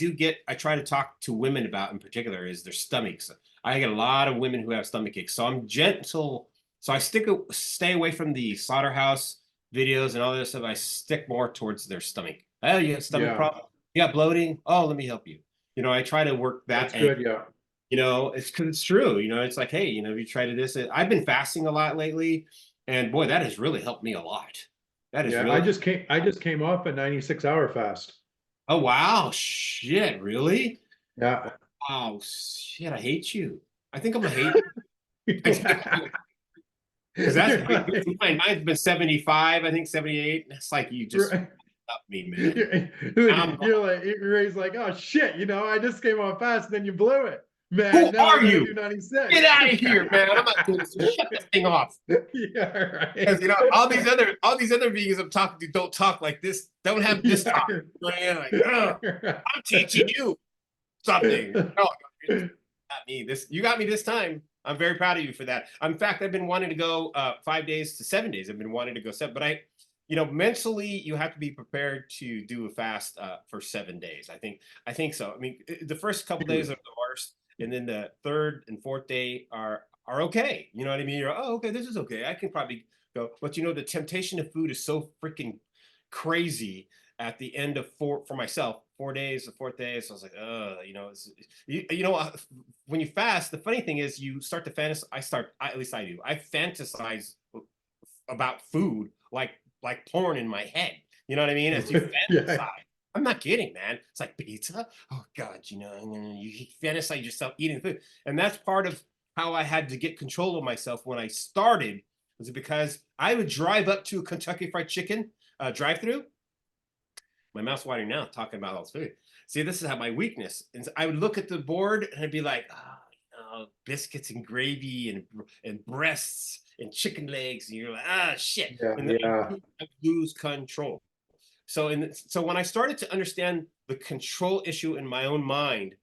try to talk to women about in particular is their stomachs. I get a lot of women who have stomach aches, so I'm gentle. So I stay away from the slaughterhouse videos and all this stuff. I stick more towards their stomach. Oh, you have stomach Yeah, problem? You got bloating? Oh, let me help you. I try to work that that's good. angle. Yeah, It's because it's true. It's like, hey, you try to this. I've been fasting a lot lately, and boy, that has really helped me a lot. That is yeah. really. I just came off a 96-hour fast. Oh wow, shit, really? Yeah. Wow, shit, I hate you. I think I'm gonna hate Yeah. because that's Right. mine's been 75, I think 78. It's like you just Right. up me, man. I'm You're like, oh shit, I just came off fast, and then you blew it. Man, Who now I are gotta you? do Get 96. out of here, man. I'm not doing this. So shut this thing off. Yeah, Because right. all these other vegans I'm talking to don't talk like this, don't have this Yeah, talk. you're Man, like, I'm teaching you something. right. No, You got me this time. I'm very proud of you for that. In fact, I've been wanting to go 5 days to 7 days. I've been wanting to go seven, but mentally you have to be prepared to do a fast for 7 days. I think so. I mean, the first couple days are the worst, and then the third and fourth day are okay. You know what I mean? You're, oh, okay, this is okay. I can probably go. But the temptation of food is so freaking crazy at the end of for myself, 4 days, the fourth day. So I was like, when you fast, the funny thing is you start to fantasize. At least I do. I fantasize about food like porn in my head. You know what I mean? As you fantasize. Yeah. I'm not kidding, man. It's like pizza. Oh God, you fantasize yourself eating food, and that's part of how I had to get control of myself when I started. Was it because I would drive up to a Kentucky Fried Chicken drive-through? My mouth's watering now talking about all this food. See, this is how my weakness. And I would look at the board and I'd be like, biscuits and gravy and breasts and chicken legs, and you're like, shit. Yeah, And then yeah. I lose control. So when I started to understand the control issue in my own mind,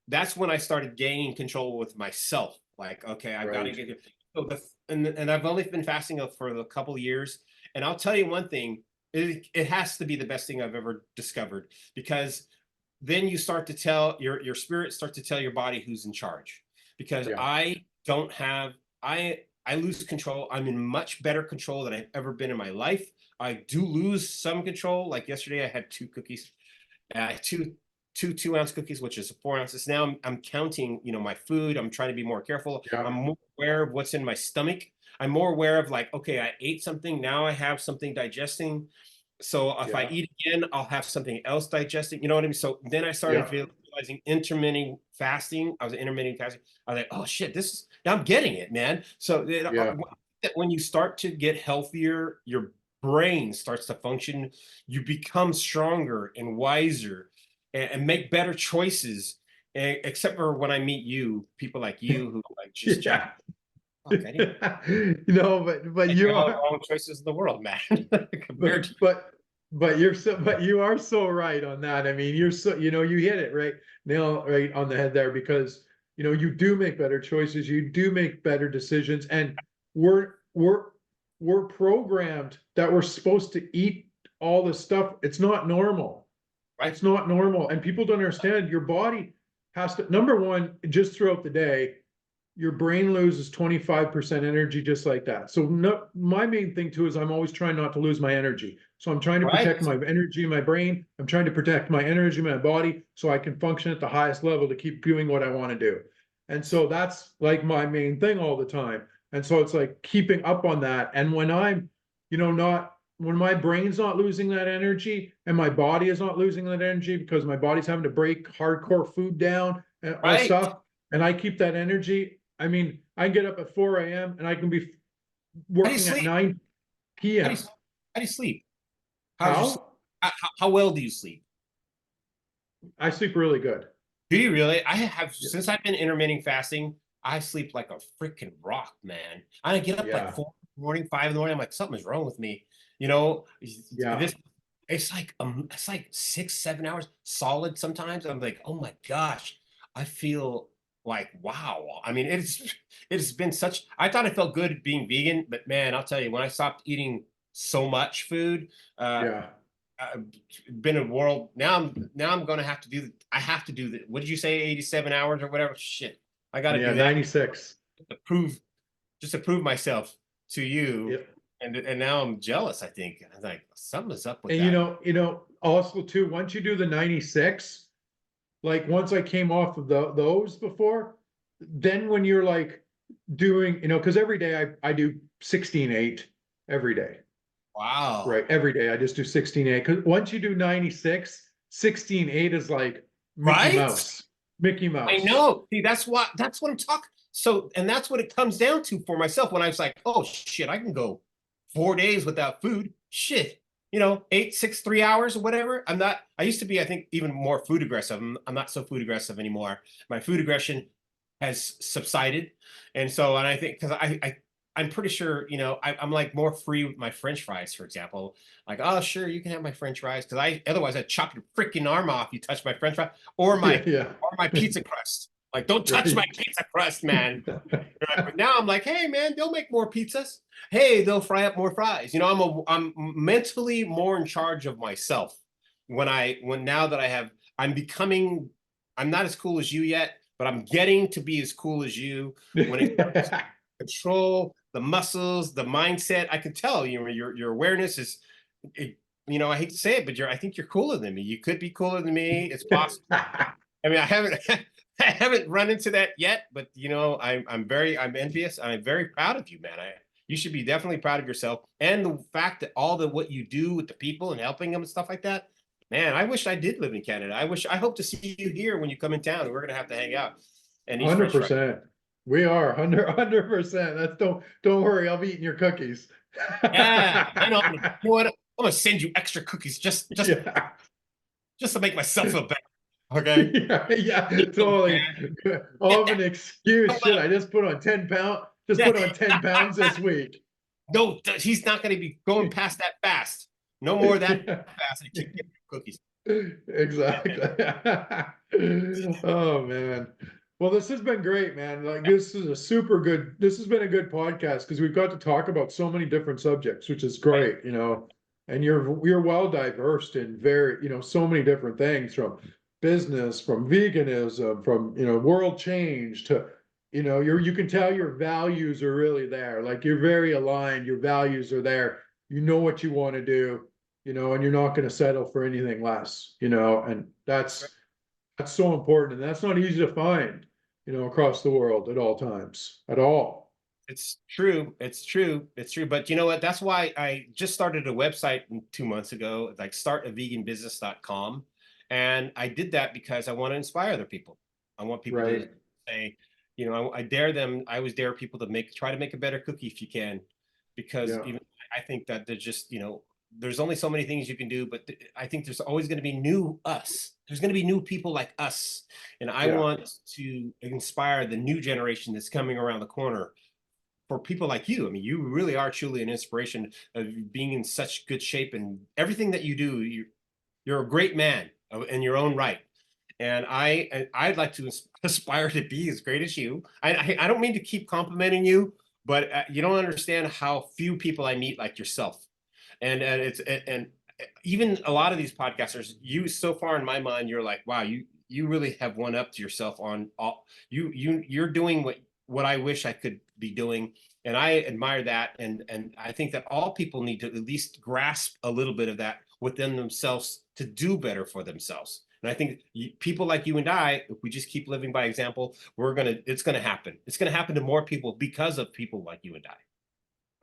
that's when I started gaining control with myself. Like, okay, I've got to Right. get and I've only been fasting for a couple of years. And I'll tell you one thing, it has to be the best thing I've ever discovered, because then you start to tell your spirit starts to tell your body who's in charge. Because Yeah. I lose control. I'm in much better control than I've ever been in my life. I do lose some control. Like yesterday, I had two cookies, two 2-ounce cookies, which is 4 ounces. Now I'm counting, my food. I'm trying to be more careful. Yeah. I'm more aware of what's in my stomach. I'm more aware of like, okay, I ate something. Now I have something digesting. So if I Yeah. eat again, I'll have something else digesting. You know what I mean? So then I started Yeah. realizing intermittent fasting. I was intermittent fasting. I was like, oh shit, now I'm getting it, man. So Yeah. when you start to get healthier, your brain starts to function. You become stronger and wiser, and make better choices. Except for when I meet people like you who like just Yeah. jack. Fuck, I didn't No, but make you all the are, wrong choices in the world, man. Compared but to but but you are so right on that. I mean, you're so, you hit it right, nail right on the head there, because you do make better choices, you do make better decisions, and we're we're we're programmed that we're supposed to eat all this stuff. It's not normal. right, It's not normal, and people don't understand. Your body has to, number one, just throughout the day, your brain loses 25% energy just like that. So no, my main thing too is I'm always trying not to lose my energy. So I'm trying to right. protect my energy in my brain. I'm trying to protect my energy in my body so I can function at the highest level to keep doing what I want to do. And so that's like my main thing all the time. And so it's like keeping up on that. And when I'm, not when my brain's not losing that energy and my body is not losing that energy because my body's having to break hardcore food down and Right. stuff, and I keep that energy. I mean, I get up at 4 a.m. and I can be How do you working at sleep? 9 How do you, p.m. how do you sleep? How's your sleep? How? How well do you sleep? I sleep really good. Do you really? I have, Yeah. since I've been intermittent fasting, I sleep like a freaking rock, man. I get up like Yeah. 4 in the morning, 5 in the morning. I'm like, something's wrong with me. You know, Yeah. this it's like 6, 7 hours solid sometimes. I'm like, oh my gosh, I feel like wow. I mean, it's been such, I thought I felt good being vegan, but man, I'll tell you, when I stopped eating so much food, uh Yeah. I've been a world now I'm gonna have to do I have to do the, what did you say, 87 hours or whatever? Shit. I gotta Yeah. do that 96. to prove just to prove myself to you. Yeah. And now I'm jealous, I think. I'm like, something is up with And that. also too, once you do the 96, like once I came off of those before, then when you're like doing, because every day I do 16/8 every day. Wow. Right. Every day I just do 16/8. Because once you do 96, 16/8 is like Mickey Right? Mouse. Mickey I Mouse. know. See, that's what I'm talking. So, and that's what it comes down to for myself when I was like, oh shit, I can go 4 days without food. Shit. 8, 6, 3 hours or whatever. I used to be, I think, even more food aggressive. I'm not so food aggressive anymore. My food aggression has subsided. And I think, because I'm pretty sure, I'm like more free with my French fries, for example. Like, oh, sure, you can have my French fries. Otherwise I'd chop your freaking arm off. You touch my French fry or Yeah, my yeah. or my pizza crust. Like, don't touch my pizza crust, man. Right? But now I'm like, hey, man, they'll make more pizzas. Hey, they'll fry up more fries. You know, I'm mentally more in charge of myself when now that I'm becoming, I'm not as cool as you yet, but I'm getting to be as cool as you when it comes to control, the muscles, the mindset. I can tell your awareness is, you know, I hate to say it, but I think you're cooler than me. You could be cooler than me. It's possible. I mean, I haven't I haven't run into that yet, but you know, I'm envious. I'm very proud of you, man. You should be definitely proud of yourself and the fact that what you do with the people and helping them and stuff like that. Man, I wish I did live in Canada. I hope to see you here when you come in town. We're gonna have to hang out and eat French fries. 100%. We are 100%. That's don't worry. I'll be eating your cookies. Yeah, I know. You know what? I'm gonna send you extra cookies just Yeah. to make myself feel better. Okay. Yeah, totally. I'll have an excuse. Shit, I just put on 10 pounds. Just put on 10 pounds this week. No, he's not going to be going past that fast. No more of that fast. And keep getting cookies. Exactly. Oh man. Well, this has been great, man. Like this is this has been a good podcast because we've got to talk about so many different subjects, which is great, you know. And you're well diverse in very, you know, so many different things from business, from veganism, from, you know, world change to, you know, you can tell your values are really there. Like you're very aligned, your values are there. You know what you want to do, you know, and you're not going to settle for anything less, you know, and that's so important. And that's not easy to find, you know, across the world at all times, at all. It's true. It's true. It's true. But you know what? That's why I just started a website 2 months ago, like startaveganbusiness.com. And I did that because I want to inspire other people. I want people to Right. say, you know, I dare them. I always dare people to try to make a better cookie if you can, because Yeah. even I think that they're just, you know, there's only so many things you can do, but I think there's always going to be new us. There's going to be new people like us. And I Yeah. want to inspire the new generation that's coming around the corner for people like you. I mean, you really are truly an inspiration of being in such good shape and everything that you do. You're a great man in your own right. And I'd like to aspire to be as great as you. I don't mean to keep complimenting you, but you don't understand how few people I meet like yourself. And even a lot of these podcasters, you so far in my mind, you're like, wow, you really have one up to yourself on all you're doing what I wish I could be doing. And I admire that. And I think that all people need to at least grasp a little bit of that within themselves to do better for themselves. And I think people like you and I, if we just keep living by example, it's gonna happen. It's gonna happen to more people because of people like you and I.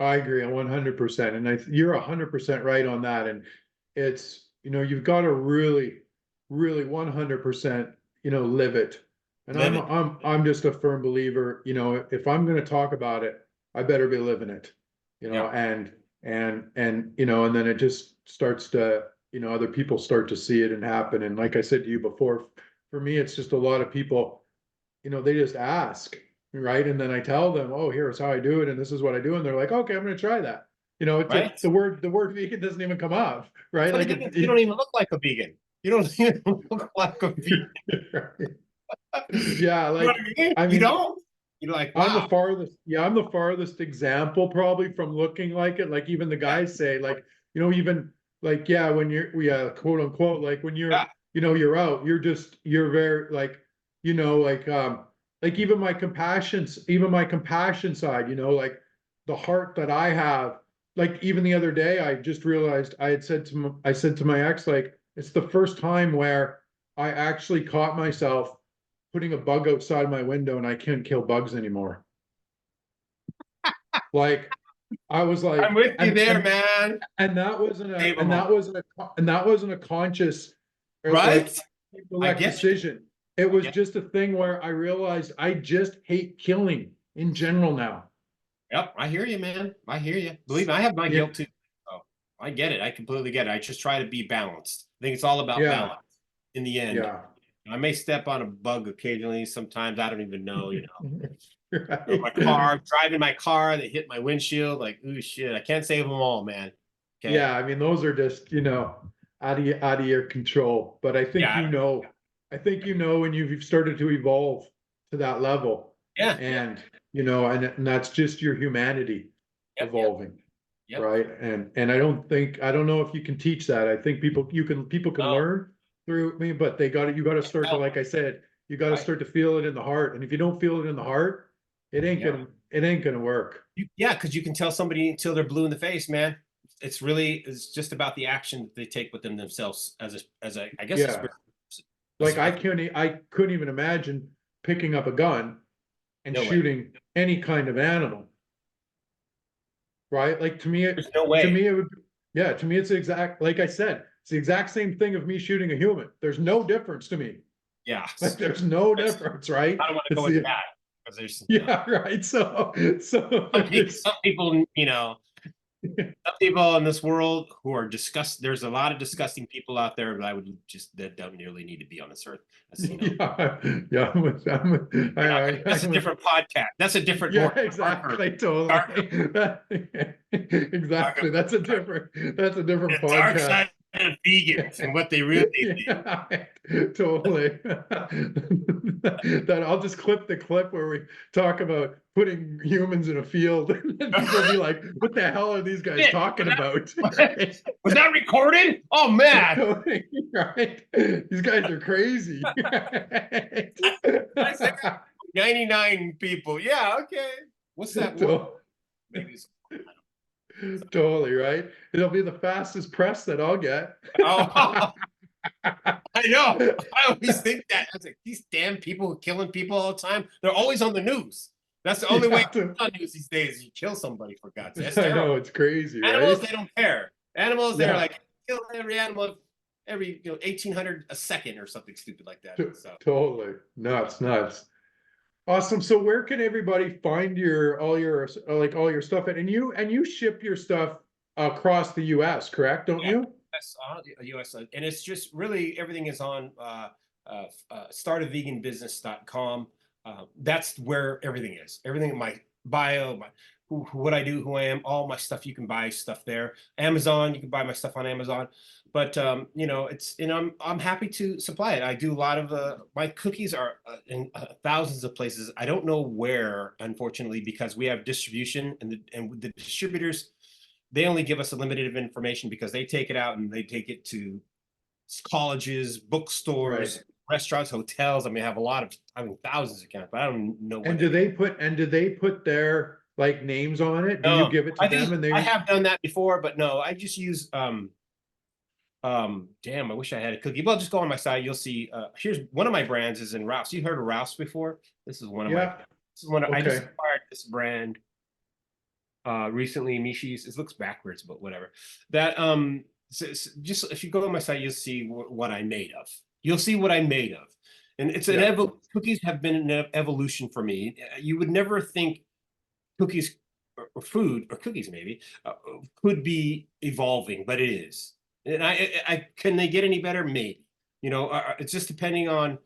I agree 100%. And you're 100% right on that. And it's, you know, you've got to really, really 100%, you know, live it. And Live it. I'm just a firm believer, you know, if I'm going to talk about it, I better be living it, you know, Yeah. and, you know, and then it just starts to, you know, other people start to see it and happen. And like I said to you before, for me, it's just a lot of people, you know, they just ask, right? And then I tell them, oh, here's how I do it, and this is what I do, and they're like, okay, I'm going to try that. You know, Right. the word vegan doesn't even come up, right? Funny Like thing is, you don't even look like a vegan. You don't even look like a vegan. Yeah, You know like what I mean? I You mean, don't. You're like, wow. I'm the farthest example probably from looking like it. Like even the Yeah. guys say, like, you know, even like, yeah, when quote unquote, like when Yeah. you know, you're out, you're very you know, like even my compassion side, you know, like the heart that I have, like even the other day, I just realized I said to my ex, like, it's the first time where I actually caught myself putting a bug outside my window and I can't kill bugs anymore. Like I was I'm like, with you there, man. and that wasn't a Save them all. and that wasn't a conscious or like Right? I intellect get you. decision. It was Yeah. just a thing where I realized I just hate killing in general now. Yep. I hear you, man. I hear you. Believe me, I have my Yeah, guilt too. Oh, I get it. I completely get it. I just try to be balanced. I think it's all about yeah, balance in the end. yeah. I may step on a bug occasionally. Sometimes I don't even know, you know. Or my Right. car, driving my car, they hit my windshield. Like, ooh, shit. I can't save them all, man. Okay. Yeah, I mean, those are just, you know, out of your control. But Yeah. I think you know when you've started to evolve to that level. Yeah. And, you know, and that's just your humanity Yep. evolving. Yep. Right. And I don't know if you can teach that. I think people can No. learn through me, but you got to start to, like I said, you got to Right. start to feel it in the heart. And if you don't feel it in the heart, it ain't Yeah. gonna work. Yeah, because you can tell somebody until they're blue in the face, man. It's just about the action that they take with them themselves I guess a Yeah. spiritual person. Like I couldn't even imagine picking up a gun and No way. shooting any kind of animal. Right? Like There's no to way. me it would, yeah, to me it's the exact, like I said, it's the exact same thing of me shooting a human. There's no difference to me. Yeah. Like there's no That's- difference, right? I don't want to It's go into the, that because there's yeah, right. So some people, some people in this world who are disgust. There's a lot of disgusting people out there, but that don't nearly need to be on this earth. That's, yeah, yeah, that's a I'm different podcast. That's a different, yeah, more exactly, darker, totally. Exactly. That's a different the dark podcast. side of vegans and what they really think. Yeah, totally. That I'll just clip the clip where we talk about putting humans in a field, and people will be like, "What the hell are these guys Shit, talking about?" was that recorded? Oh man! Totally, right? These guys are crazy. I said 99 people. Yeah, okay. What's that word? Maybe it's, Totally, right? It'll be the fastest press that I'll get. oh, I know. I always think that. I was like, these damn people killing people all the time. They're always on the news. That's the only way on news these days is you kill somebody, for God's sake. That's I terrible. know, it's crazy, Animals, right? they don't care. Animals, Yeah. they're like, kill every animal every 1800 a second or something stupid like that. So Totally. Nuts. Awesome. So where can everybody find all your stuff at? And you ship your stuff across the US, correct? Don't yeah, you? that's US, and it's just really everything is on startaveganbusiness.com. That's where everything is. Everything in my bio, what I do, who I am, all my stuff. You can buy stuff there. Amazon, you can buy my stuff on Amazon. But I'm happy to supply it. I do a lot of my cookies are in thousands of places. I don't know where, unfortunately, because we have distribution, and the distributors, they only give us a limited of information because they take it out and they take it to colleges, bookstores, Right. restaurants, hotels. I mean, thousands of accounts, but I don't know where And they do they put their like names on it? Do you No, give it to them and I they have done that before, but no, I just use damn, I wish I had a cookie. Well, just go on my site. You'll see. Here's one of my brands is in Ralph's. You heard of Ralph's before? This is one of yeah, I just okay. acquired this brand recently. Mishi's. It looks backwards, but whatever. That just if you go on my site, you'll see what I'm made of. You'll see what I'm made of. And it's Yeah. cookies have been an evolution for me. You would never think cookies or food or cookies maybe could be evolving, but it is. And I can they get any better? Maybe. It's just depending on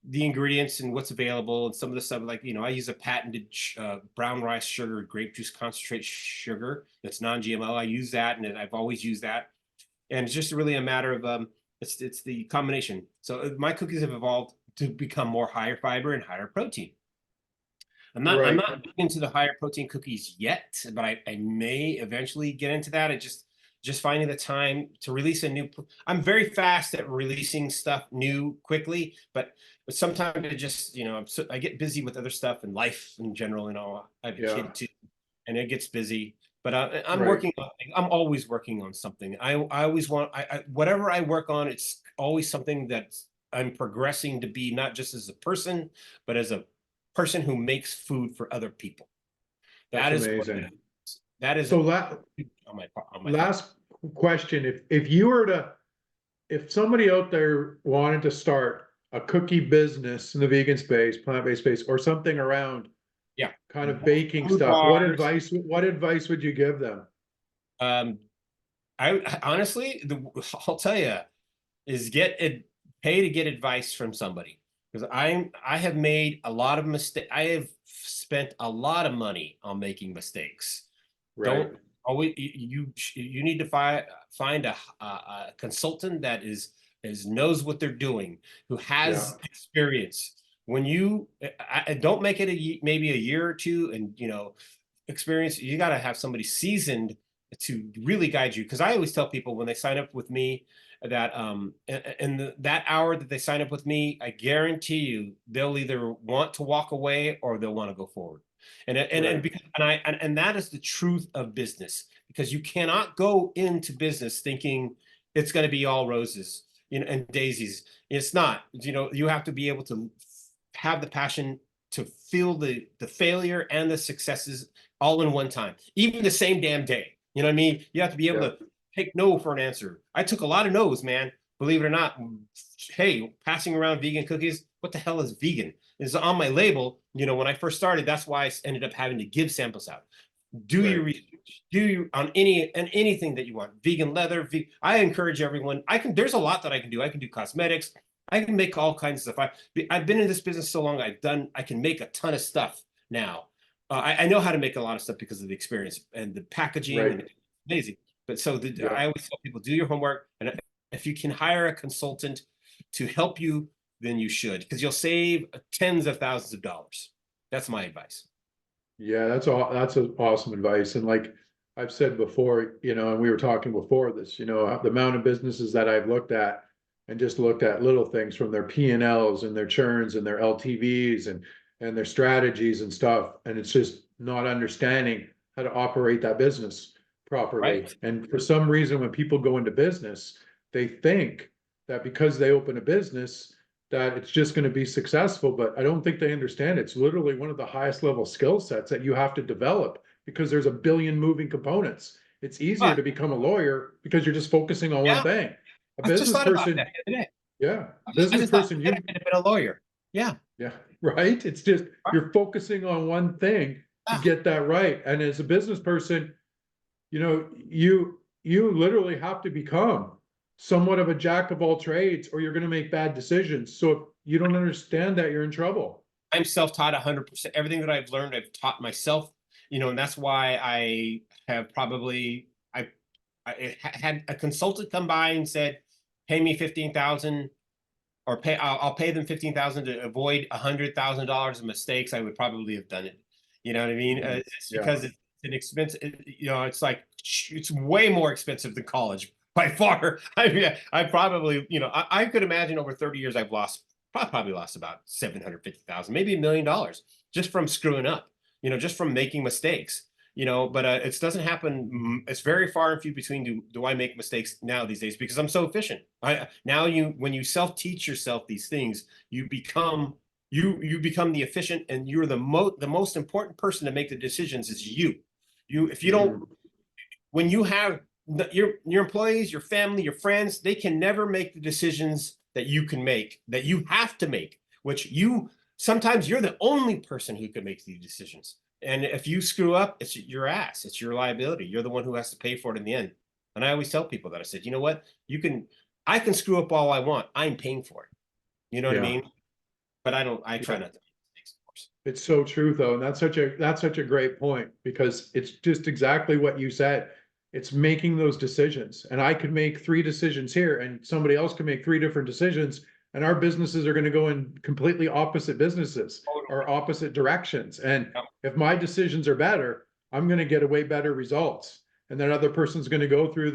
the ingredients and what's available and some of the stuff. Like I use a patented brown rice sugar, grape juice concentrate sugar that's non-GMO. I use that, and I've always used that. And it's just really a matter of it's the combination. So my cookies have evolved to become more higher fiber and higher protein. I'm Right. not into the higher protein cookies yet, but I may eventually get into that. I just finding the time to release a new. I'm very fast at releasing stuff new quickly, but sometimes I get busy with other stuff and life in general. I have a Yeah. kid too, and it gets busy. But I'm Right. working on. I'm always working on something. I always want. Whatever I work on, it's always something that I'm progressing to be, not just as a person, but as a person who makes food for other people. That's That is what amazing. that is So on my thing. last question, if somebody out there wanted to start a cookie business in the vegan space, plant-based space, or something around Yeah. kind of baking Food stuff, bars. what advice would you give them? I honestly, I'll tell you, is pay to get advice from somebody, because I have made a lot of mistakes. I have spent a lot of money on making mistakes. Right. Don't always you need to find a consultant that is knows what they're doing, who has Yeah. experience. when you don't make it maybe a year or two, and experience. You got to have somebody seasoned to really guide you. Because I always tell people when they sign up with me that that hour that they sign up with me, I guarantee you they'll either want to walk away or they'll want to go forward. And that is the truth of business, because you cannot go into business thinking it's going to be all roses, and daisies. It's not. You have to be able to have the passion to feel the failure and the successes all in one time, even the same damn day. You know what I mean? You have to be able to take no for an answer. I took a lot of no's, man. Believe it or not. Hey, passing around vegan cookies, what the hell is vegan? It's on my label. When I first started, that's why I ended up having to give samples out. Do your research. Do you on anything that you want. Vegan leather. I encourage everyone. There's a lot that I can do. I can do cosmetics. I can make all kinds of stuff. I've been in this business so long. I can make a ton of stuff now. I know how to make a lot of stuff because of the experience and the packaging. And it's amazing. But I always tell people, do your homework. And if you can hire a consultant to help you, then you should, because you'll save tens of thousands of dollars. That's my advice. Yeah, that's awesome advice. And like I've said before, and we were talking before this, the amount of businesses that I've looked at and just looked at little things from their P&Ls and their churns and their LTVs and their strategies and stuff. And it's just not understanding how to operate that business properly. Right. And for some reason, when people go into business, they think that because they open a business, that it's just going to be successful. But I don't think they understand it's literally one of the highest level skill sets that you have to develop, because there's a billion moving components. It's easier to become a lawyer because you're just focusing on one thing. A business person, business person, you could have been a lawyer. Yeah, right. It's just you're focusing on one thing to get that right. And as a business person, you literally have to become somewhat of a jack of all trades, or you're going to make bad decisions. So if you don't understand that, you're in trouble. I'm self-taught 100%. Everything that I've learned, I've taught myself. And that's why I have probably I had a consultant come by and said, "Pay me 15,000, or I'll pay them 15,000 to avoid $100,000 of mistakes." I would probably have done it. You know what I mean? It's because it's an expensive. It's like it's way more expensive than college by far. I probably, I could imagine over 30 years I've probably lost about 750,000, maybe $1 million just from screwing up. Just from making mistakes. But it doesn't happen. It's very far and few between. Do I make mistakes now these days, because I'm so efficient. When you self-teach yourself these things, you become the efficient, and you're the most important person to make the decisions is you. If you don't, when you have your employees, your family, your friends, they can never make the decisions that you can make, that you have to make, which sometimes you're the only person who can make these decisions. And if you screw up, it's your ass. It's your liability. You're the one who has to pay for it in the end. And I always tell people that, I said, you know what? I can screw up all I want. I'm paying for it. You know what I mean? But I try not to make mistakes, of course. It's so true though. And that's such a great point, because it's just exactly what you said. It's making those decisions. And I could make 3 decisions here, and somebody else can make 3 different decisions. And our businesses are going to go in completely opposite businesses or opposite directions. And if my decisions are better, I'm going to get way better results. And then other person's going to go through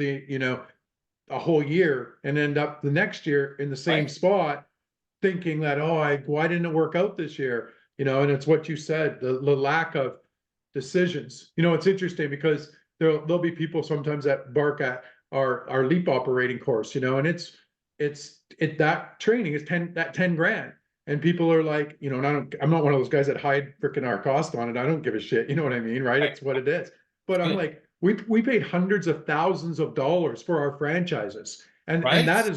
a whole year and end up the next year in the same spot, thinking that, why didn't it work out this year? And it's what you said, the lack of decisions. It's interesting because there'll be people sometimes that bark at our LEAP operating course, and that training is 10 grand. And people are like, and I'm not one of those guys that hide freaking our cost on it. I don't give a shit. You know what I mean? Right. It's what it is. But I'm like, we paid hundreds of thousands of dollars for our franchises. And that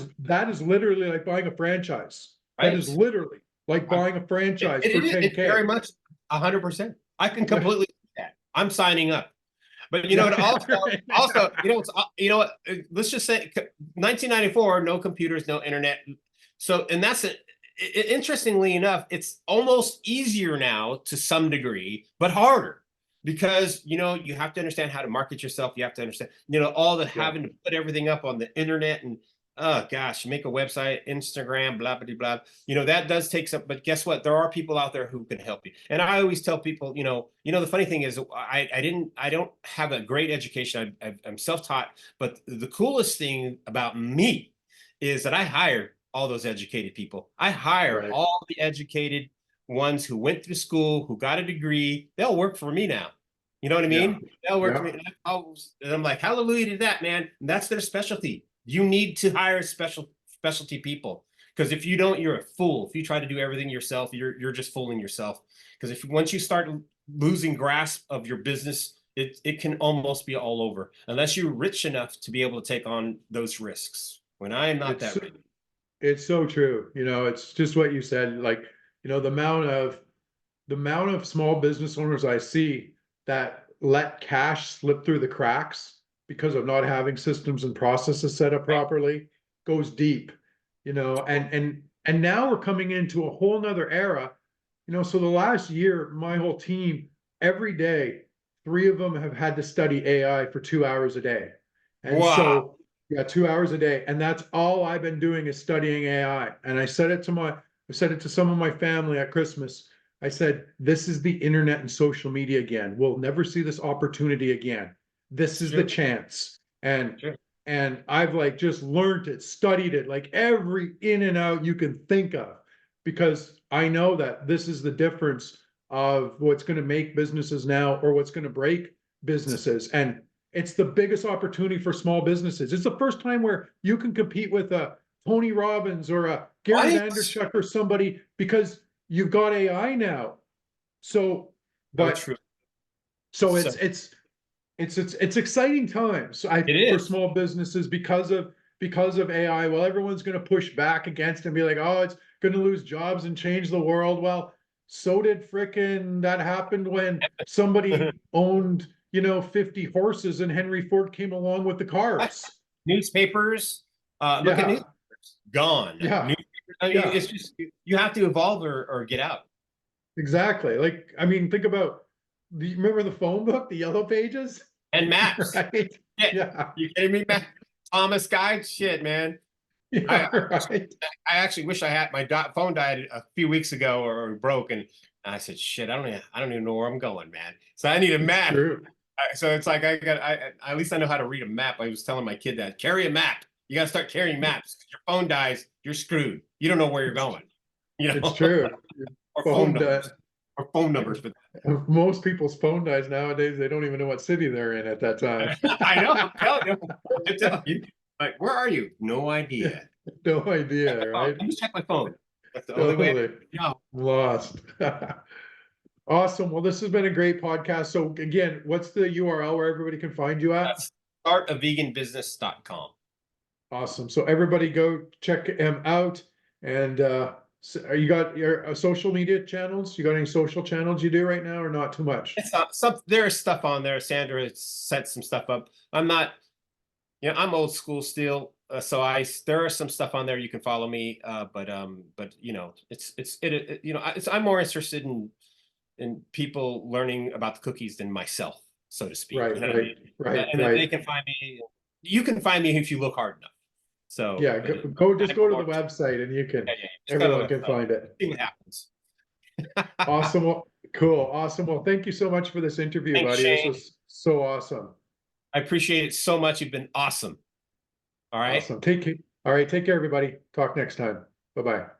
is literally like buying a franchise. That is literally like buying a franchise for 10K. It's very much 100%. I can completely do that. I'm signing up. But also, let's just say 1994, no computers, no internet. So, and that's it. Interestingly enough, it's almost easier now to some degree, but harder, because, you have to understand how to market yourself. You have to understand, all the having to put everything up on the internet, and oh gosh, make a website, Instagram, blah blah blah. You know, that does take some, but guess what? There are people out there who can help you. And I always tell people, the funny thing is, I don't have a great education. I'm self-taught, but the coolest thing about me is that I hire all those educated people. I hire Right. all the educated ones who went through school, who got a degree. They'll work for me now. You know what I Yeah. mean? They'll work for Yeah. me. And I'm like, hallelujah to that, man. And that's their specialty. You need to hire specialty people, because if you don't, you're a fool. If you try to do everything yourself, you're just fooling yourself. Because if once you start losing grasp of your business, it can almost be all over unless you're rich enough to be able to take on those risks. When I am not It's that rich. it's so true. It's just what you said. Like, the amount of small business owners I see that let cash slip through the cracks because of not having systems and processes set up properly goes deep. And now we're coming into a whole nother era. So the last year, my whole team, every day, three of them have had to study AI for 2 hours a day. And Wow. so, yeah, 2 hours a day. And that's all I've been doing is studying AI. And I said it to some of my family at Christmas. I said, this is the internet and social media again. We'll never see this opportunity again. This It's is the true. chance. And True. and I've like just learned it, studied it, like every in and out you can think of, because I know that this is the difference of what's going to make businesses now or what's going to break businesses. And it's the biggest opportunity for small businesses. It's the first time where you can compete with a Tony Robbins or a Gary Right? Vaynerchuk or somebody, because you've got AI now. So, So but true. so So it's exciting times it for is. small businesses because of AI. Well, everyone's going to push back against it and be like, oh, it's going to lose jobs and change the world. Well, so did frickin' that happened when somebody owned 50 horses and Henry Ford came along with the cars. Newspapers. Look at Yeah, newspapers. Gone. yeah, Newspapers, I mean, yeah, it's just you have to evolve or get out. exactly. Like, I mean, think about, do you remember the phone book, the yellow pages? And maps. Right? Shit. Yeah, You kidding me, man? Thomas Guide? Shit, man. I yeah, right. I actually wish I had my phone died a few weeks ago or broke, and I said, shit, I don't even know where I'm going, man. So I need a It's map. true. So it's like at least I know how to read a map. I was telling my kid that carry a map. You got to start carrying maps. Your phone dies, you're screwed. You don't know where you're It's going. it's Or true. phone Phone numbers. dies. Or phone numbers. But Most people's phone dies nowadays. They don't even know what city they're in at that time. I know. I'm telling you. I'm telling you. Like, where are you? No Yeah, idea. no Check my idea, phone. right? Let me check my phone. That's the only way. Totally No. lost. Awesome. Well, this has been a great podcast. So again, what's the URL where everybody can find you at? That's startaveganbusiness.com. Awesome. So everybody go check him out. And you got your social media channels? You got any social channels you do right now, or not too much? It's not some there's stuff on there. Sandra has set some stuff up. I'm not, I'm old school still. So there are some stuff on there you can follow me. But I'm more interested in people learning about the cookies than myself, so to speak. You Right, know what I mean? right, right, And then they right. can find me. You can find me if you look hard enough. So, Yeah, but just I'm go to the more, website and just go to everyone the can website. find it. See what happens. Awesome. Well, cool. Awesome. Well, thank you so much for this interview, Thanks, buddy. This Shane. was so awesome. I appreciate it so much. You've been awesome. All right. Awesome. Take care. All right. Take care, everybody. Talk next time. Bye-bye.